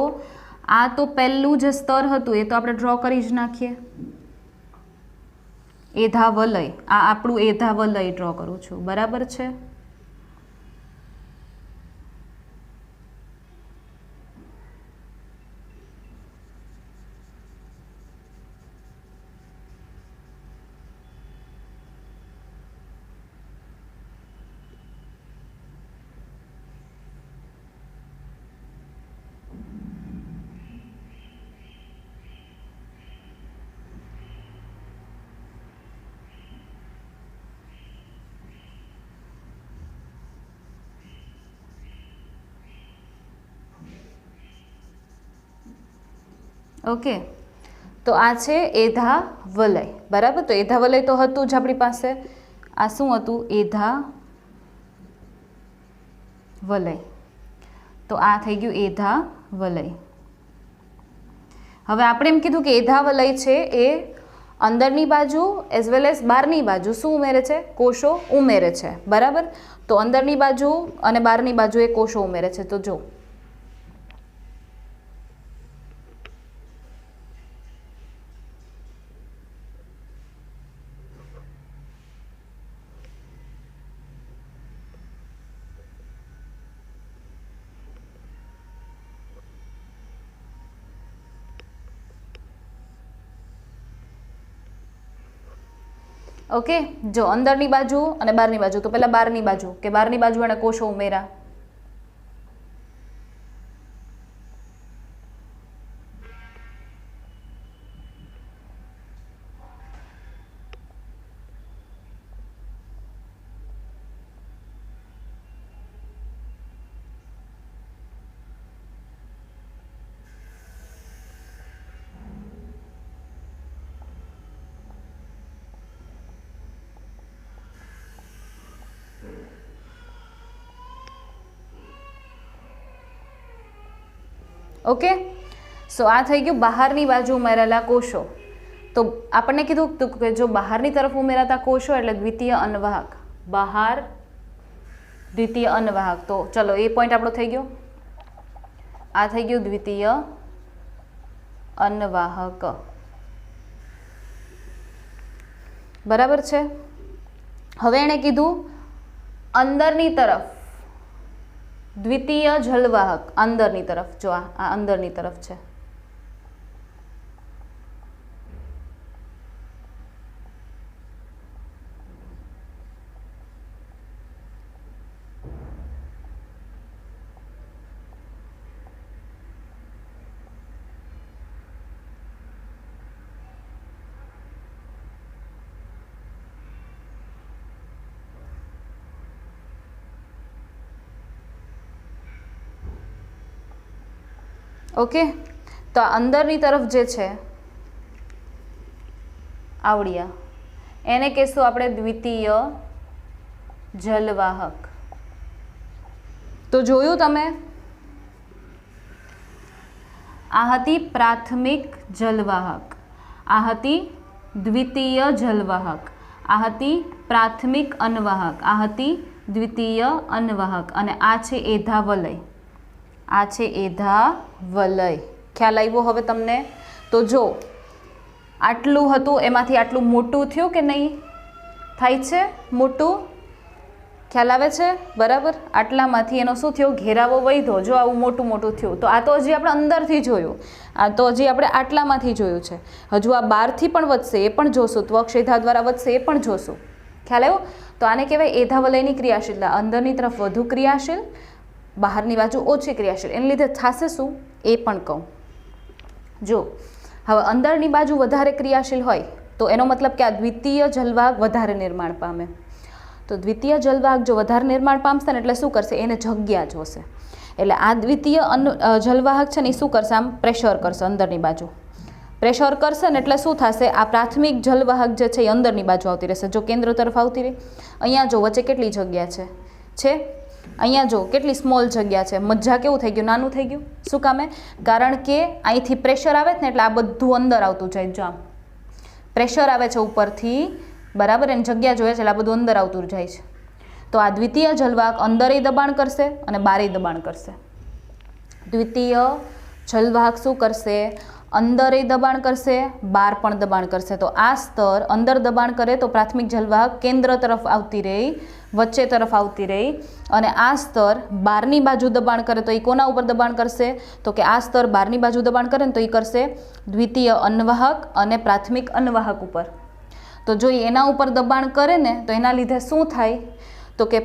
આ તો પહેલું જે સ્તર હતું એ તો આપણે ડ્રો કરી જ નાખીએ. એધાવલય, આ આપણું એધાવલય ડ્રો કરું છું, બરાબર છે. ઓકે, તો આ છે એધાવલય, બરાબર. તો એધાવલય તો હતું જ આપણી પાસે. આ શું હતું? એધાવલય. તો આ થઈ ગયું એધાવલય. હવે આપણે એમ કીધું કે એધાવલય છે એ અંદરની બાજુ એઝ વેલ એઝ બહારની બાજુ શું ઉમેરે છે? કોષો ઉમેરે છે, બરાબર. તો અંદરની બાજુ અને બહારની બાજુ એ કોષો ઉમેરે છે. તો જો ઓકે, જો અંદરની બાજુ અને બહારની બાજુ. તો પહેલા બહારની બાજુ, કે બહારની બાજુ એને કોષો ઉમેરા. ઓકે, સો આ થઈ ગયું બહારની બાજુ ઉમેરેલા કોષો. તો આપણને કીધું કે જો બહારની તરફ ઉમેરાતા કોષો એટલે દ્વિતીય અન્નવાહક. બહાર દ્વિતીય અન્નવાહક. તો ચલો એ પોઈન્ટ આપણો થઈ ગયો. આ થઈ ગયું દ્વિતીય અન્નવાહક, બરાબર છે. હવે એણે કીધું અંદરની તરફ દ્વિતીય જલવાહક. અંદરની તરફ, જો આ અંદરની તરફ છે. ઓકે, તો આ અંદરની તરફ જે છે આવડિયા, એને કહેશું આપણે દ્વિતીય જલવાહક. તો જોયું તમે, આ હતી પ્રાથમિક જલવાહક, આ હતી દ્વિતીય જલવાહક, આ હતી પ્રાથમિક અન્નવાહક, આ હતી દ્વિતીય અન્નવાહક, અને આ છે એધાવલય. આ છે એધાવલય. ખ્યાલ આવ્યો હવે તમને? તો જો આટલું હતું એમાંથી આટલું મોટું થયું કે નહીં? થાય છે મોટું? ખ્યાલ આવે છે? બરાબર. આટલામાંથી એનો શું થયો? ઘેરાવો વધ્યો. જો આવું મોટું મોટું થયું. તો આ તો હજી આપણે અંદરથી જોયું, આ તો હજી આપણે આટલામાંથી જોયું છે. હજુ આ બહારથી પણ વધશે, એ પણ જોશું. ત્વક્ષેધા દ્વારા વધશે, એ પણ જોશું. ખ્યાલ આવ્યો? તો આને કહેવાય એધાવલયની ક્રિયાશીલતા. અંદરની તરફ વધુ ક્રિયાશીલ, બહારની બાજુ ઓછી ક્રિયાશીલ. એને લીધે થશે શું એ પણ કહું. જો હવે અંદરની બાજુ વધારે ક્રિયાશીલ હોય તો એનો મતલબ કે આ દ્વિતીય જલવાહક વધારે નિર્માણ પામે. તો દ્વિતીય જલવાહક જો વધારે નિર્માણ પામશે ને એટલે શું કરશે? એને જગ્યા જોશે. એટલે આ દ્વિતીય જલવાહક છે ને એ શું કરશે? આમ પ્રેશર કરશે અંદરની બાજુ. પ્રેશર કરશે ને એટલે શું થશે? આ પ્રાથમિક જલવાહક જે છે એ અંદરની બાજુ આવતી રહેશે. જો કેન્દ્ર તરફ આવતી રહે. અહીંયા જો વચ્ચે કેટલી જગ્યા છે? અહીંયા જો કેટલી સ્મોલ જગ્યા છે. મજ્જા કેવું થઈ ગયું? નાનું થઈ ગયું. શું કામે? કારણ કે અહીંથી પ્રેશર આવે ને એટલે આ બધું અંદર આવતું જાય. જો પ્રેશર આવે છે ઉપરથી, બરાબર, એની જગ્યા જોઈએ છે એટલે આ બધું અંદર આવતું જાય છે. તો આ દ્વિતીય જલવાહક અંદરેય દબાણ કરશે અને બારેય દબાણ કરશે. દ્વિતીય જલવાહક શું કરશે, અંદરે દબાણ કરશે, બહાર પણ દબાણ કરશે. તો આ સ્તર અંદર દબાણ કરે તો પ્રાથમિક જલવાહક કેન્દ્ર તરફ આવતી રહી, વચ્ચે તરફ આવતી રહી. અને આ સ્તર બહારની બાજુ દબાણ કરે તો એ કોના ઉપર દબાણ કરશે, તો કે આ સ્તર બહારની બાજુ દબાણ કરે ને તો એ કરશે દ્વિતીય અન્વાહક અને પ્રાથમિક અન્વાહક ઉપર. તો જો એના ઉપર દબાણ કરે ને તો એના લીધે શું થાય, તો કે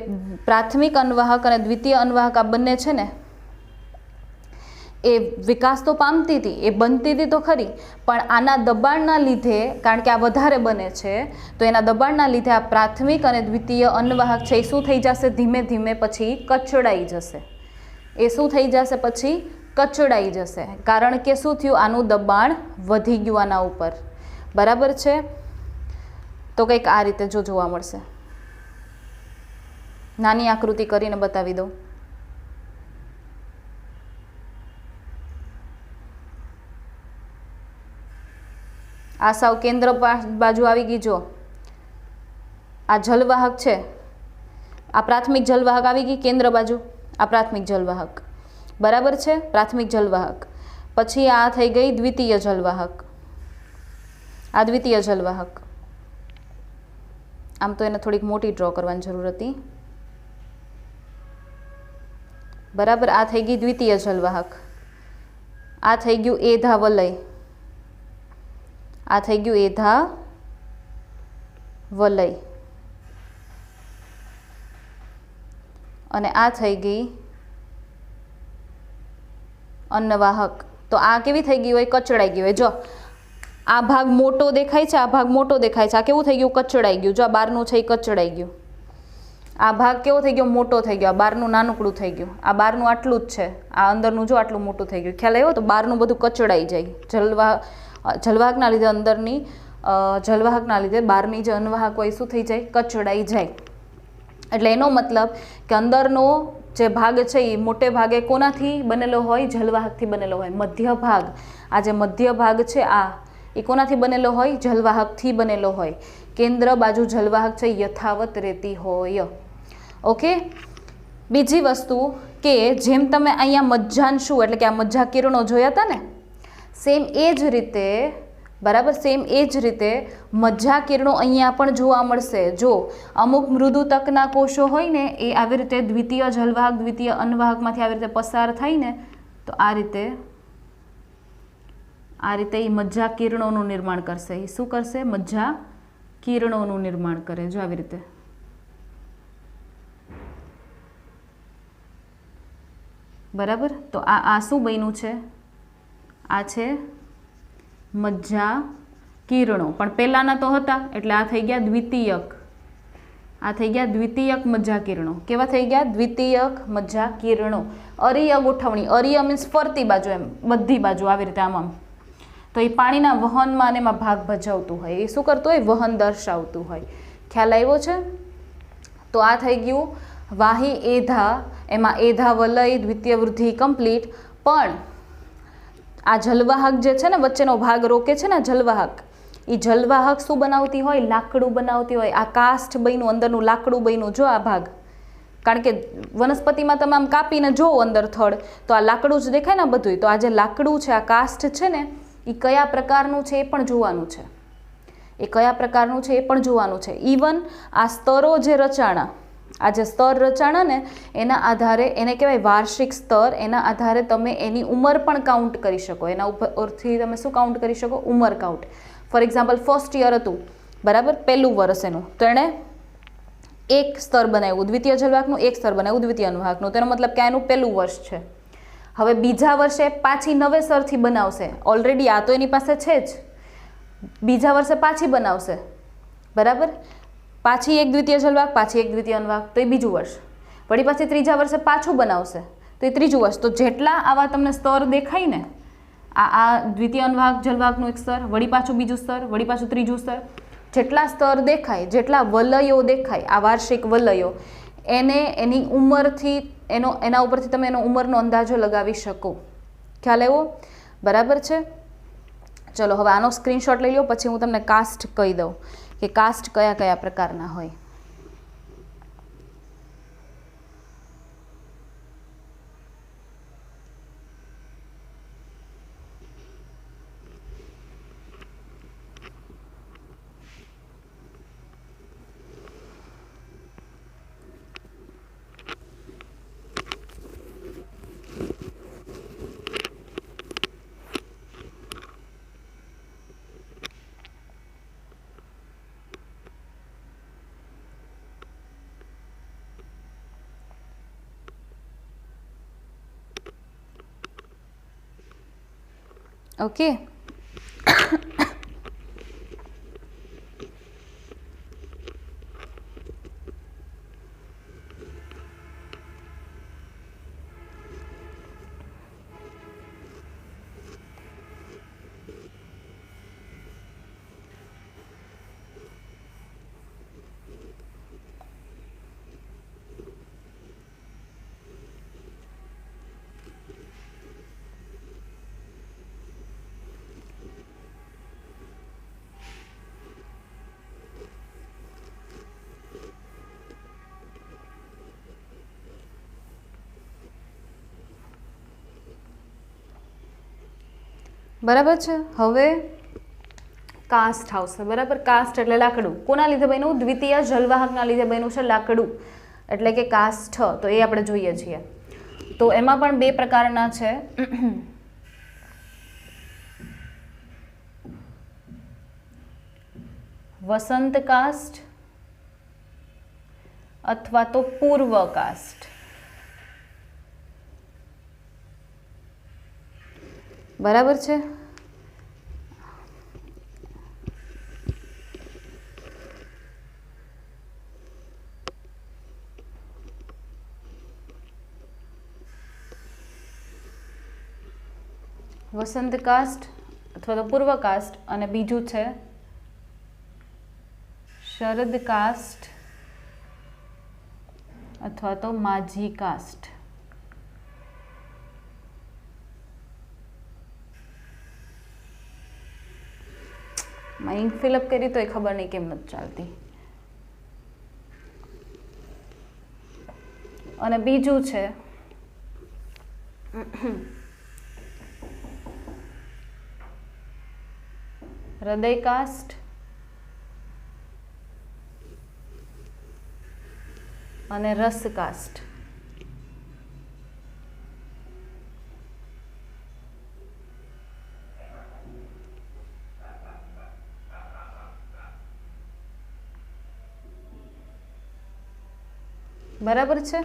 પ્રાથમિક અન્વાહક અને દ્વિતીય અન્વાહક આ બંને છે ને એ વિકાસ તો પામતી હતી, એ બનતી હતી તો ખરી, પણ આના દબાણના લીધે, કારણ કે આ વધારે બને છે, તો એના દબાણના લીધે આ પ્રાથમિક અને દ્વિતીય અન્વાહક છે એ શું થઈ જશે, ધીમે ધીમે પછી કચડાઈ જશે. એ શું થઈ જશે, પછી કચડાઈ જશે, કારણ કે શું થયું, આનું દબાણ વધી ગયું આના ઉપર. બરાબર છે. તો કંઈક આ રીતે જો જોવા મળશે. નાની આકૃતિ કરીને બતાવી દઉં. આ સાવ કેન્દ્ર બાજુ આવી ગઈ. જો આ જલવાહક છે, આ પ્રાથમિક જલવાહક આવી ગઈ કેન્દ્ર બાજુ, આ પ્રાથમિક જલવાહક. બરાબર છે, પ્રાથમિક જલવાહક. પછી આ થઈ ગઈ દ્વિતીય જલવાહક, આ દ્વિતીય જલવાહક. આમ તો એને થોડીક મોટી ડ્રો કરવાની જરૂર હતી. બરાબર, આ થઈ ગઈ દ્વિતીય જલવાહક. આ થઈ ગયું એધા વલય, આ થઈ ગયું એધા વલય. અને આ થઈ ગઈ અન્નવાહક. તો આ કેવી થઈ ગઈ હોય, કચડાઈ ગઈ હોય. જો આ ભાગ મોટો દેખાય છે, આ ભાગ મોટો દેખાય છે, આ કેવું થઈ ગયું, કચડાઈ ગયું. જો આ બહારનું છે એ કચડાઈ ગયું. આ ભાગ કેવો થઈ ગયો, મોટો થઈ ગયો. આ બહારનું નાનકડું થઈ ગયું. આ બહારનું આટલું જ છે, આ અંદરનું જો આટલું મોટું થઈ ગયું. ખ્યાલ આવ્યો? તો બહારનું બધું કચડાઈ જાય. જલવાહકના લીધે અંદરની જલવાહકના લીધે બહારની જે અન્વાહક હોય શું થઈ જાય, કચડાઈ જાય. એટલે એનો મતલબ કે અંદરનો જે ભાગ છે એ મોટે ભાગે કોનાથી બનેલો હોય, જલવાહકથી બનેલો હોય. મધ્ય ભાગ, આ જે મધ્ય ભાગ છે આ એ કોનાથી બનેલો હોય, જલવાહકથી બનેલો હોય. કેન્દ્ર બાજુ જલવાહક છે યથાવત રહેતી હોય. ઓકે. બીજી વસ્તુ કે જેમ તમે અહીંયા મજ્જાંશુ એટલે કે આ મજ્જા કિરણો જોયા હતા ને, સેમ એ જ રીતે, બરાબર, સેમ એ જ રીતે મજ્જા કિરણો અહીંયા પણ જોવા મળશે. જો અમુક મૃદુ તકના કોષો હોય ને એ આવી રીતે દ્વિતીય જલવાહક દ્વિતીય અન્વાહકમાંથી આવી રીતે પસાર થાય ને તો આ રીતે એ મજ્જા કિરણોનું નિર્માણ કરશે. એ શું કરશે, મજ્જા કિરણોનું નિર્માણ કરે. જો આવી રીતે. બરાબર. તો આ શું બન્યું છે, આ છે મજ્જા કિરણો. પણ પહેલાના તો હતા એટલે આ થઈ ગયા દ્વિતીયક. આ થઈ ગયા દ્વિતીયક મજ્જા કિરણો. કેવા થઈ ગયા, દ્વિતીયક મજ્જા કિરણો. અરીય ગોઠવણી, અરીય મીન્સ ફરતી બાજુ, એમ બધી બાજુ આવી રીતે આમ. તો એ પાણીના વહનમાં અને એમાં ભાગ ભજવતું હોય. એ શું કરતું હોય, વહન દર્શાવતું હોય. ખ્યાલ આવ્યો છે? તો આ થઈ ગયું વાહી એધા, એમાં એધા વલય દ્વિતીય વૃદ્ધિ કમ્પ્લીટ. પણ આ જલવાહક જે છે ને વચ્ચેનો ભાગ રોકે છે ને જલવાહક, એ જલવાહક શું બનાવતી હોય, લાકડું બનાવતી હોય. આ કાસ્ટ બન્યું, અંદરનું લાકડું બન્યું. જો આ ભાગ, કારણ કે વનસ્પતિમાં તમે આમ કાપીને જોવો અંદર થડ તો આ લાકડું જ દેખાય ને બધું. તો આ જે લાકડું છે, આ કાસ્ટ છે ને, એ કયા પ્રકારનું છે એ પણ જોવાનું છે. એ કયા પ્રકારનું છે એ પણ જોવાનું છે. ઇવન આ સ્તરો જે રચાણા, આ જે સ્તર રચાણા ને એના આધારે, એને કહેવાય વાર્ષિક સ્તર, એના આધારે તમે એની ઉંમર પણ કાઉન્ટ કરી શકો. એના ઉપરથી તમે શું કાઉન્ટ કરી શકો, ઉંમર count. For example first year હતું, બરાબર, પહેલું વર્ષ એનું, તો એણે એક સ્તર બનાવ્યું દ્વિતીય જલવાહકનું, એક સ્તર બનાવ્યું દ્વિતીય અન્વાહકનું. તેનો મતલબ કે એનું પહેલું વર્ષ છે. હવે બીજા વર્ષે પાછી નવેસરથી બનાવશે. ઓલરેડી આ તો એની પાસે છે જ, બીજા વર્ષે પાછી બનાવશે. બરાબર. પાછી એક દ્વિતીય જલવાહક, પાછી એક દ્વિતીય અન્વાહક, તો એ બીજું વર્ષ. વળી પાછી ત્રીજા વર્ષે પાછું બનાવશે તો એ ત્રીજું વર્ષ. તો જેટલા આવા તમને સ્તર દેખાય ને, આ દ્વિતીય અન્વાહક જલવાહકનું એક સ્તર, વળી પાછું બીજું સ્તર, વળી પાછું ત્રીજું સ્તર, જેટલા સ્તર દેખાય, જેટલા વલયો દેખાય, આ વાર્ષિક વલયો, એને એની ઉંમરથી એના ઉપરથી તમે એનો ઉંમરનો અંદાજો લગાવી શકો. ખ્યાલ આવ્યો? બરાબર છે. ચલો હવે આનો સ્ક્રીનશોટ લઈ લો, પછી હું તમને કાસ્ટ કહી દઉં કે કાસ્ટ કયા કયા પ્રકારના હોય. ઓકે. બરાબર છે. હવે કાસ્ટ આવશે. બરાબર, કાસ્ટ એટલે લાકડું. કોના લીધે બન્યું? દ્વિતીય જલવાહકના લીધે બન્યું છે લાકડું, એટલે કે કાસ્ટ. તો એ આપણે જોઈએ છીએ. તો એમાં પણ બે પ્રકારના છે. વસંત કાસ્ટ અથવા તો પૂર્વ કાસ્ટ. બરાબર છે. વસંત કાસ્ટ અથવા તો પૂર્વ કાસ્ટ, અને બીજું છે શરદ કાસ્ટ અથવા તો माझी કાસ્ટ. મેં ઇંક ફિલઅપ કરી તો એ ખબર નહીં કેમ નથી ચાલતી. અને બીજું છે હૃદય કાસ્ટ અને રસ કાસ્ટ. બરાબર છે.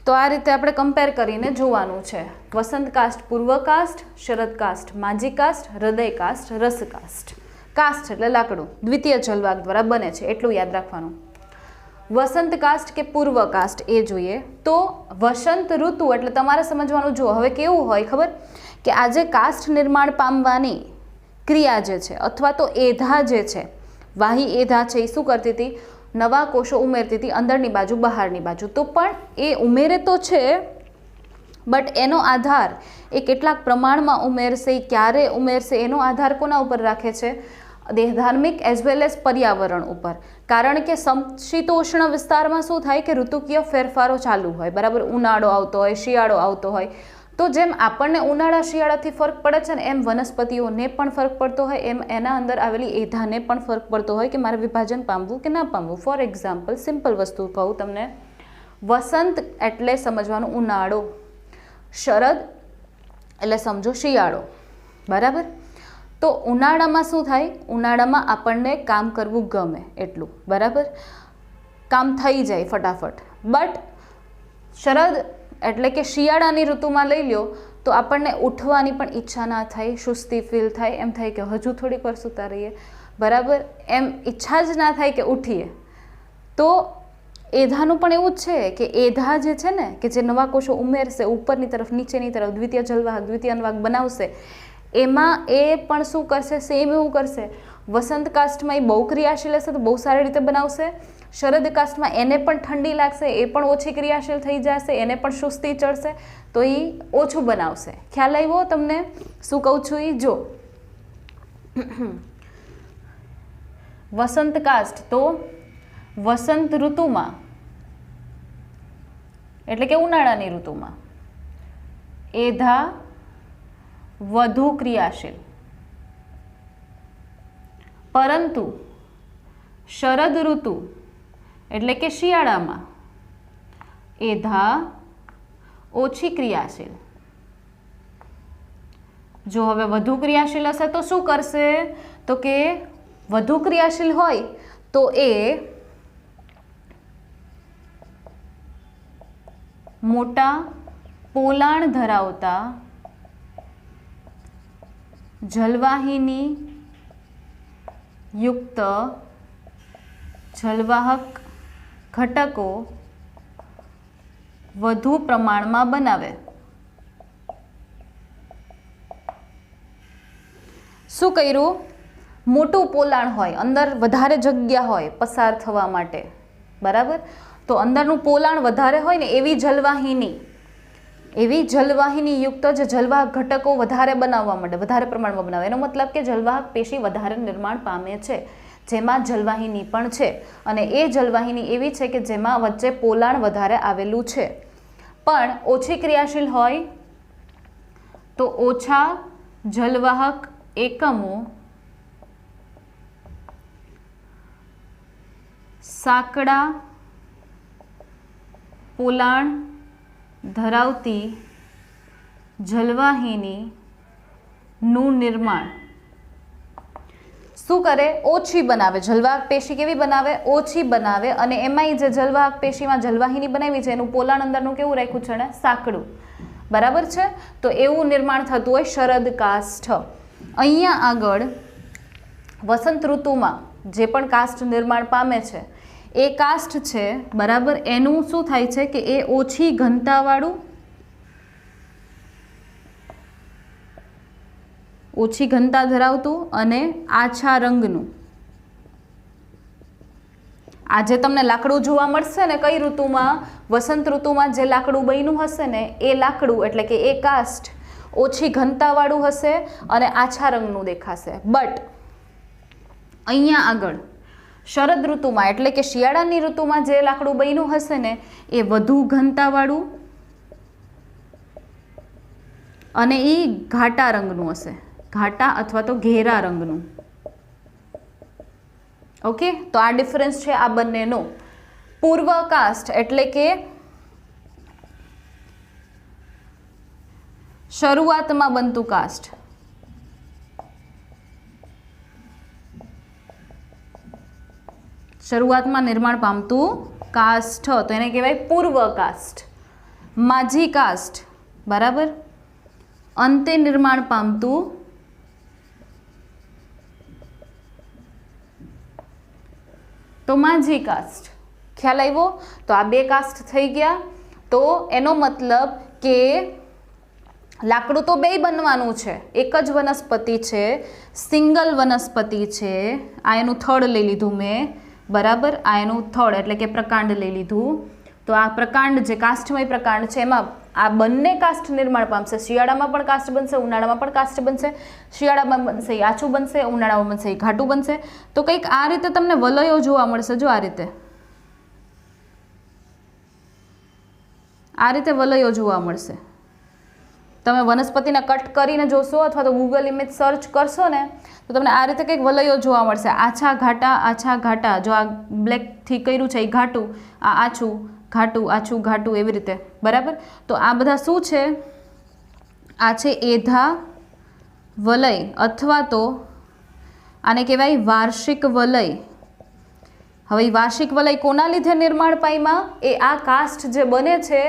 તો આ રીતે આપણે કમ્પેર કરીને જોવાનું છે. વસંત કાસ્ટ પૂર્વ કાસ્ટ, શરદ કાસ્ટ माझी કાસ્ટ, હૃદય કાસ્ટ રસ કાસ્ટ. કાસ્ટ એટલે લાકડું, દ્વિતીય જલવાહક દ્વારા બને છે, એટલું યાદ રાખવાનું. વસંત કાસ્ટ કે પૂર્વ કાસ્ટ એ જોઈએ. તો વસંત ઋતુ એટલે તમારે સમજવાનું. જુઓ હવે કેવું હોય ખબર, કે આજે કાસ્ટ નિર્માણ પામવાની ક્રિયા જે છે અથવા તો એધા જે છે, વાહી એધા છે, એ શું કરતી હતી? નવા કોષો ઉમેરતી હતી, અંદરની બાજુ બહારની બાજુ. તો પણ એ ઉમેરે તો છે, બટ એનો આધાર એ કેટલાક પ્રમાણમાં ઉમેરશે, ક્યારે ઉમેરશે, એનો આધાર કોના ઉપર રાખે છે? દેહધાર્મિક એઝ વેલ એઝ પર્યાવરણ ઉપર. કારણ કે સમશીતોષ્ણ વિસ્તારમાં શું થાય કે ઋતુકીય ફેરફારો ચાલુ હોય. બરાબર, ઉનાળો આવતો હોય, શિયાળો આવતો હોય. તો જેમ આપણને ઉનાળા શિયાળાથી ફરક પડે છે ને, એમ વનસ્પતિઓને પણ ફરક પડતો હોય, એમ એના અંદર આવેલી એધાને પણ ફરક પડતો હોય કે મારે વિભાજન પામવું કે ના પામવું. ફોર એક્ઝામ્પલ, સિમ્પલ વસ્તુ કહું તમને. વસંત એટલે સમજવાનું ઉનાળો, શરદ એટલે સમજો શિયાળો. બરાબર. તો ઉનાળામાં શું થાય? ઉનાળામાં આપણને કામ કરવું ગમે એટલું. બરાબર, કામ થઈ જાય ફટાફટ. બટ શરદ એટલે કે શિયાળાની ઋતુમાં લઈ લ્યો તો આપણને ઉઠવાની પણ ઈચ્છા ના થાય, સુસ્તી ફીલ થાય, એમ થાય કે હજુ થોડીક વાર સૂતા રહીએ. બરાબર, એમ ઈચ્છા જ ના થાય કે ઉઠીએ. તો એધાનું પણ એવું જ છે કે એધા જે છે ને, કે જે નવા કોષો ઉમેરશે ઉપરની તરફ નીચેની તરફ, દ્વિતીય જલવાહક દ્વિતીય અન્વાહક બનાવશે, એમાં એ પણ શું કરશે? સેમ એવું કરશે. વસંત કાસ્ટમાં એ બહુ ક્રિયાશીલ હશે તો બહુ સારી રીતે બનાવશે. શરદ કાસ્ટમાં એને પણ ઠંડી લાગશે, એ પણ ઓછી ક્રિયાશીલ થઈ જશે, એને પણ સુસ્તી ચડશે, તો એ ઓછું બનાવશે. ખ્યાલ આવ્યો તમને શું કહું છું? એ જો વસંત કાસ્ટ, તો વસંત ઋતુમાં એટલે કે ઉનાળાની ઋતુમાં એધા વધુ ક્રિયાશીલ, પરંતુ શરદ ઋતુ એટલે કે શિયાળામાં એધા ઓછી ક્રિયાશીલ. જો હવે વધુ ક્રિયાશીલ હશે તો શું કરશે? તો કે વધુ ક્રિયાશીલ હોય તો એ મોટા પોલાણ ધરાવતા જલવાહિની યુક્ત જલવાહક ઘટકો વધુ પ્રમાણમાં બનાવે. શું કર્યું? મોટું પોલાણ હોય, અંદર વધારે જગ્યા હોય પસાર થવા માટે, બરાબર? તો અંદરનું પોલાણ વધારે હોય ને એવી જલવાહિની યુક્ત જે જલવાહક ઘટકો વધારે બનાવવા માટે, વધારે પ્રમાણમાં બનાવે. એનો મતલબ કે જલવાહક પેશી વધારે નિર્માણ પામે છે, જેમાં જલવાહિની પણ છે, અને એ જલવાહિની એવી છે કે જેમાં વચ્ચે પોલાણ વધારે આવેલું છે. પણ ઓછી ક્રિયાશીલ હોય તો ઓછા જલવાહક એકમો સાંકડા પોલાણ ધરાવતી જલવાહિનીનું નિર્માણ શું કરે? ઓછી બનાવે. જલવાહક પેશી કેવી બનાવે? ઓછી બનાવે. અને એમાંય જે જલવાહક પેશીમાં જલવાહિની બનાવી છે એનું પોલાણ અંદરનું કેવું રાખ્યું છે ને? સાંકડું. બરાબર છે? તો એવું નિર્માણ થતું હોય શરદ કાષ્ઠ. અહીંયા આગળ વસંત ઋતુમાં જે પણ કાષ્ઠ નિર્માણ પામે છે એ કાષ્ઠ છે, બરાબર, એનું શું થાય છે કે એ ઓછી ઘનતાવાળું, ઓછી ઘનતા ધરાવતું અને આછા રંગનું. આજે તમને લાકડું જોવા મળશે ને કઈ ઋતુમાં? વસંત ઋતુમાં જે લાકડું બન્યું હશે ને એ લાકડું એટલે કે એ કાષ્ઠ ઓછી ઘનતાવાળું હશે અને આછા રંગનું દેખાશે. બટ અહીંયા આગળ શરદ ઋતુમાં એટલે કે શિયાળાની ઋતુમાં જે લાકડું બન્યું હશે ને એ વધુ ઘનતાવાળું અને એ ઘાટા રંગનું હશે, ઘાટા અથવા તો ઘેરા રંગનું. ઓકે, તો આ ડિફરન્સ છે આ બંનેનો. પૂર્વ કાષ્ઠ એટલે કે શરૂઆતમાં બનતું કાષ્ઠ, શરૂઆતમાં નિર્માણ પામતું કાષ્ઠ, તો એને કહેવાય પૂર્વ કાષ્ઠ. माझी કાષ્ઠ, બરાબર, અંતે નિર્માણ પામતું તો माझी કાષ્ઠ. ખ્યાલ આવ્યો? તો આ બે કાષ્ઠ થઈ ગયા. તો એનો મતલબ કે લાકડું તો બે બનવાનું છે, એક જ વનસ્પતિ છે, સિંગલ વનસ્પતિ છે. આ એનું થડ લઈ લીધું મેં, બરાબર, આ એનું થડ એટલે કે પ્રકાંડ લઈ લીધું. તો આ પ્રકાંડ જે કાષ્ઠમય પ્રકાંડ છે એમાં આ બંને કાષ્ઠ નિર્માણ પામશે. શિયાળામાં પણ કાષ્ઠ બનશે, ઉનાળામાં પણ કાષ્ઠ બનશે. શિયાળામાં બનશે એ આછું બનશે, ઉનાળામાં બનશે એ ઘાટું બનશે. તો કંઈક આ રીતે તમને વલયો જોવા મળશે. જો આ રીતે વલયો જોવા મળશે. તમે વનસ્પતિને કટ કરીને જોશો અથવા તો ગૂગલ ઇમેજ સર્ચ કરશો ને તો તમને આ રીતે કંઈક વલયો જોવા મળશે. આછા ઘાટા. જો આ બ્લેકથી કર્યું છે એ ઘાટું, આ આછું ઘાટું, આછું ઘાટું, એવી રીતે, બરાબર. તો આ બધા શું છે? આ છે એધા વલય અથવા તો આને કહેવાય વાર્ષિક વલય. હવે વાર્ષિક વલય કોના લીધે નિર્માણ પામ્યા? એ આ કાષ્ઠ જે બને છે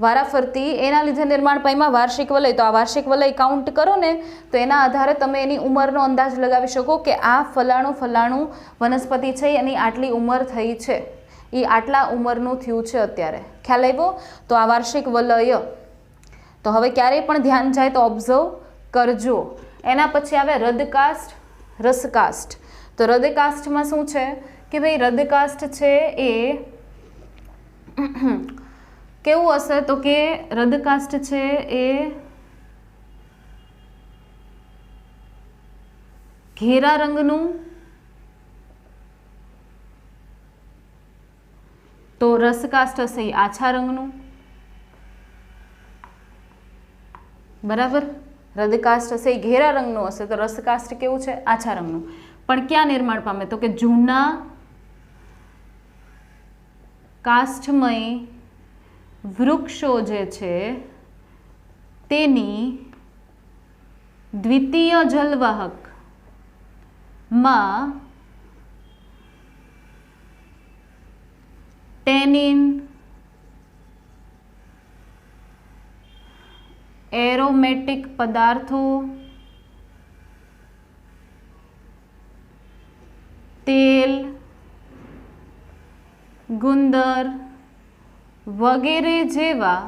વારાફરતી એના લીધે નિર્માણ પામ્યા વાર્ષિક વલય. તો આ વાર્ષિક વલય કાઉન્ટ કરો ને તો એના આધારે તમે એની ઉંમરનો અંદાજ લગાવી શકો કે આ ફલાણું વનસ્પતિ છે એની આટલી ઉંમર થઈ છે, એ આટલા ઉંમરનું થયું છે અત્યારે. ખ્યાલ આવ્યો? તો આ વાર્ષિક વલય. તો હવે ક્યારેય પણ ધ્યાન જાય તો ઓબ્ઝર્વ કરજો. એના પછી આવે રદકાષ્ઠ, રસકાષ્ઠ. તો રદકાષ્ઠમાં શું છે કે ભાઈ રદકાષ્ઠ છે એ કેવું હશે? તો કે રદકાષ્ઠ છે એ ઘેરા રંગનું, તો રસકાષ્ઠ હશે એ આછા રંગનું, બરાબર. રદકાષ્ઠ હશે એ ઘેરા રંગનું હશે તો રસકાષ્ઠ કેવું છે? આછા રંગનું. પણ ક્યાં નિર્માણ પામે? તો કે જૂના કાષ્ઠમય વૃક્ષો જે છે તેની દ્વિતીય જલવાહકમાં ટેનિન, એરોમેટિક પદાર્થો તેલ, ગુંદર વગેરે જેવા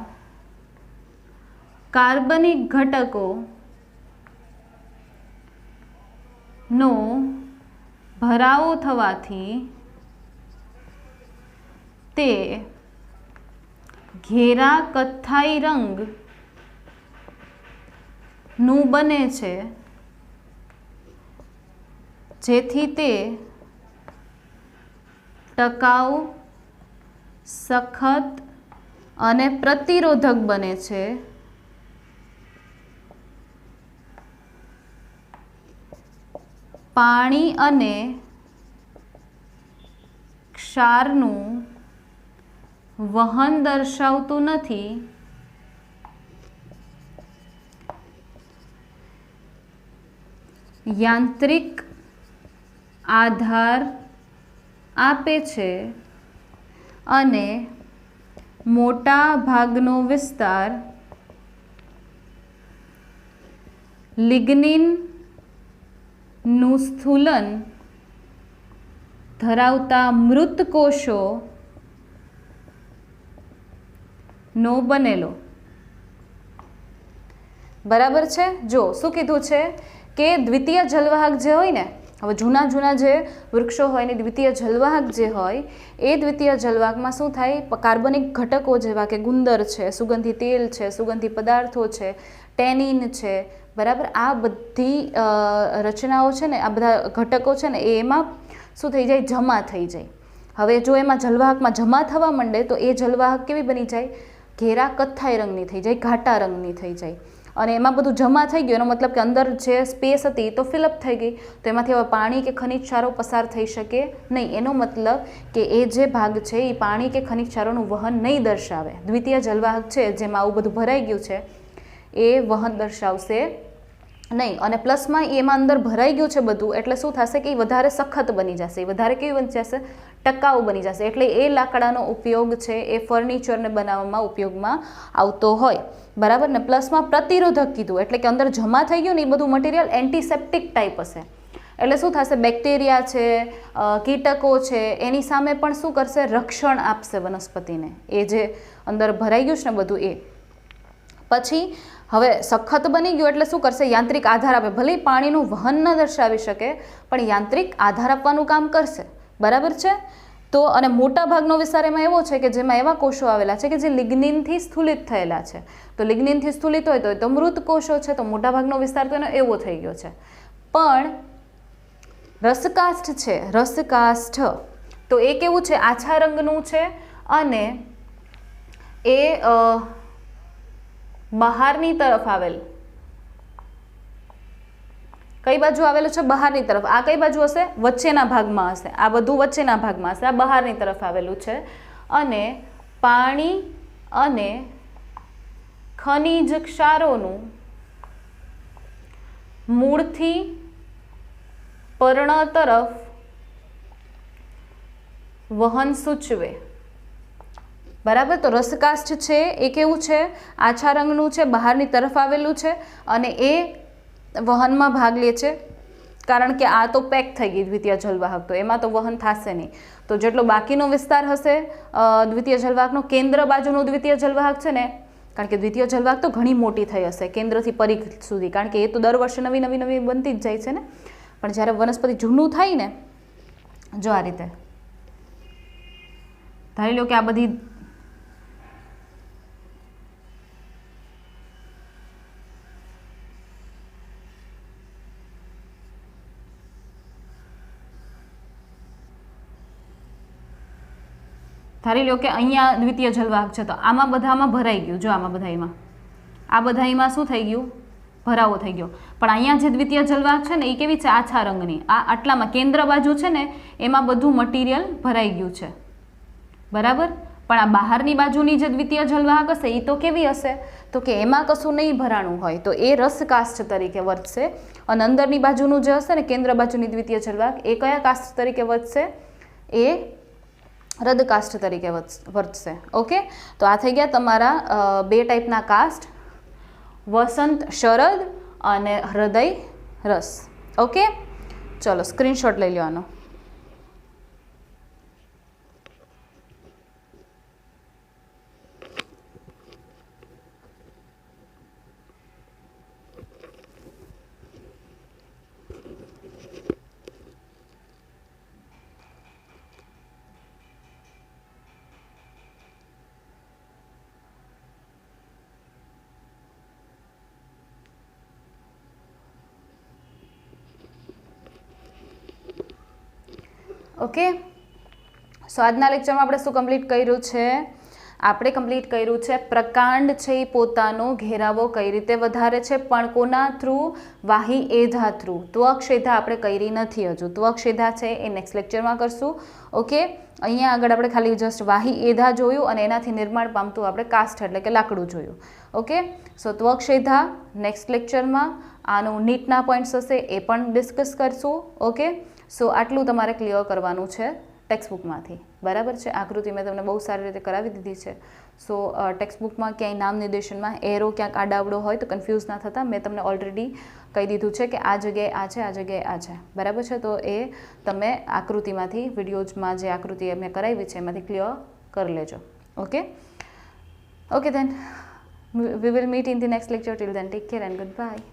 કાર્બનિક ઘટકો નો ભરાવો થવાથી તે ઘેરા કથ્થાઈ રંગનું બને છે, જેથી તે ટકાઉ, સખત અને પ્રતિરોધક બને છે. પાણી અને ક્ષારનું વહન દર્શાવતું નથી. યાંત્રિક આધાર આપે છે અને મોટા ભાગનો વિસ્તાર લિગ્નિનનું સ્થૂલન ધરાવતા મૃત કોષો નો બનેલો. બરાબર છે. જો શું કીધું છે કે દ્વિતીય જલવાહક જે હોય ને, હવે જૂના જે વૃક્ષો હોય ને દ્વિતીય જલવાહક જે હોય એ દ્વિતીય જલવાહકમાં શું થાય, કાર્બનિક ઘટકો જેવા કે ગુંદર છે, સુગંધી તેલ છે, સુગંધી પદાર્થો છે, ટેનિન છે, બરાબર, આ બધી રચનાઓ છે ને, આ બધા ઘટકો છે ને એ એમાં શું થઈ જાય, જમા થઈ જાય. હવે જો એમાં જલવાહકમાં જમા થવા માંડે તો એ જલવાહક કેવી બની જાય, ઘેરા કથ્થાઈ રંગની થઈ જાય, ઘાટા રંગની થઈ જાય. અને એમાં બધું જમા થઈ ગયું, એનો મતલબ કે અંદર જે સ્પેસ હતી તો ફિલઅપ થઈ ગઈ, તો એમાંથી હવે પાણી કે ખનિજ ક્ષારો પસાર થઈ શકે નહીં. એનો મતલબ કે એ જે ભાગ છે એ પાણી કે ખનિજ ક્ષારોનું વહન નહીં દર્શાવે. દ્વિતીય જલવાહક છે જેમાં આવું બધું ભરાઈ ગયું છે એ વહન દર્શાવશે નહીં. અને પ્લસમાં એમાં અંદર ભરાઈ ગયું છે બધું, એટલે શું થશે કે એ વધારે સખત બની જશે, એ વધારે કેવી બની જશે, ટકાઉ બની જશે. એટલે એ લાકડાનો ઉપયોગ છે એ ફર્નિચરને બનાવવામાં ઉપયોગમાં આવતો હોય, બરાબર ને. પ્લસમાં પ્રતિરોધક કીધું, એટલે કે અંદર જમા થઈ ગયું ને એ બધું મટીરિયલ એન્ટીસેપ્ટિક ટાઈપ હશે. એટલે શું થશે, બેક્ટેરિયા છે, કીટકો છે, એની સામે પણ શું કરશે, રક્ષણ આપશે વનસ્પતિને. એ જે અંદર ભરાઈ ગયું છે ને બધું એ. પછી હવે સખત બની ગયું એટલે શું કરશે, યાંત્રિક આધાર આપે. ભલે પાણીનું વહન ન દર્શાવી શકે પણ યાંત્રિક આધાર આપવાનું કામ કરશે, બરાબર છે. તો અને મોટા ભાગનો વિસ્તાર એમાં એવો છે કે જેમાં એવા કોષો આવેલા છે કે જે લિગ્નિનથી સ્થૂલિત થયેલા છે. તો લિગ્નિનથી સ્થૂલિત હોય તો મૃત કોષો છે, તો મોટા ભાગનો વિસ્તાર તો એનો એવો થઈ ગયો છે. પણ રસકાષ્ઠ છે, રસકાષ્ઠ તો એ કેવું છે, આછા રંગનું છે અને એ બહારની તરફ આવેલ, કઈ બાજુ આવેલું છે, બહારની તરફ. આ કઈ બાજુ હશે, વચ્ચેના ભાગમાં હશે. આ બધું વચ્ચેના ભાગમાં હશે, આ બહારની તરફ આવેલું છે. અને પાણી અને ખનિજ ક્ષારોનું મૂળથી પર્ણ તરફ વહન સૂચવે, બરાબર. તો રસકાષ્ઠ છે એ કેવું છે, આછા રંગનું છે, બહારની તરફ આવેલું છે અને એ વહનમાં ભાગ લે છે. કારણ કે આ તો પેક થઈ ગઈ દ્વિતીય જલવાહક, તો એમાં તો વહન થશે નહીં. તો જેટલો બાકીનો વિસ્તાર હશે દ્વિતીય જલવાહકનો, કેન્દ્ર બાજુનું દ્વિતીય જલવાહક છે ને, કારણ કે દ્વિતીય જલવાહક તો ઘણી મોટી થઈ હશે કેન્દ્રથી પરિઘ સુધી, કારણ કે એ તો દર વર્ષે નવી બનતી જ જાય છે ને. પણ જ્યારે વનસ્પતિ જૂનું થાય ને, જો આ રીતે ધારી લો કે આ બધી ધારી લો કે અહીંયા દ્વિતીય જલવાહક છે, તો આમાં બધામાં ભરાઈ ગયું. જો આમાં બધામાં, આ બધામાં શું થઈ ગયું, ભરાવો થઈ ગયો. પણ અહીંયા જે દ્વિતીય જલવાહક છે ને એ કેવી છે, આછા રંગની. આ આટલામાં કેન્દ્ર બાજુ છે ને એમાં બધું મટીરિયલ ભરાઈ ગયું છે, બરાબર. પણ આ બહારની બાજુની જે દ્વિતીય જલવાહક હશે એ તો કેવી હશે, તો કે એમાં કશું નહીં ભરાણું હોય, તો એ રસકાષ્ઠ તરીકે વર્તશે. અને અંદરની બાજુનું જે હશે ને કેન્દ્ર બાજુની દ્વિતીય જલવાહક એ કયા કાષ્ઠ તરીકે વર્તશે, એ રદકાષ્ઠ તરીકે વર્તશે. ઓકે, તો આ થઈ ગયા તમારા બે ટાઈપના કાષ્ઠ, વસંત શરદ અને હૃદય રસ. ઓકે, ચલો સ્ક્રીનશોટ લઈ લો આનો. ઓકે, સો આજના લેક્ચરમાં આપણે શું કમ્પ્લીટ કર્યું છે? આપણે કમ્પ્લીટ કર્યું છે પ્રકાંડ છે એ પોતાનો ઘેરાવો કઈ રીતે વધારે છે, પણ કોના થ્રુ? વાહી એધા થ્રુ. ત્વક્ષેધા આપણે કરી નથી હજુ. ત્વક્ષેધા છે એ નેક્સ્ટ લેક્ચરમાં કરશું. ઓકે, અહીંયા આગળ આપણે ખાલી જસ્ટ વાહી એધા જોયું અને એનાથી નિર્માણ પામતું આપણે કાસ્ટ એટલે કે લાકડું જોયું. ઓકે, સો ત્વક્ષેધા નેક્સ્ટ લેક્ચરમાં, આનું નીટના પોઈન્ટ્સ હશે એ પણ ડિસ્કસ કરશું. ઓકે, સો આટલું તમારે ક્લિયર કરવાનું છે ટેક્સ્ટબુકમાંથી. બરાબર છે, આકૃતિ મેં તમને બહુ સારી રીતે કરાવી દીધી છે. સો ટેક્સ્ટબુકમાં ક્યાંય નામ નિર્દેશનમાં એરો ક્યાંક આડાવડો હોય તો કન્ફ્યુઝ ના થતા, મેં તમને ઓલરેડી કહી દીધું છે કે આ જગ્યાએ આ છે, આ જગ્યાએ આ છે. બરાબર છે, તો એ તમે આકૃતિમાંથી, વિડીયોઝમાં જે આકૃતિ મેં કરાવી છે એમાંથી ક્લિયર કરી લેજો. Okay, okay, then we will meet in the next lecture. Till then take care and good bye.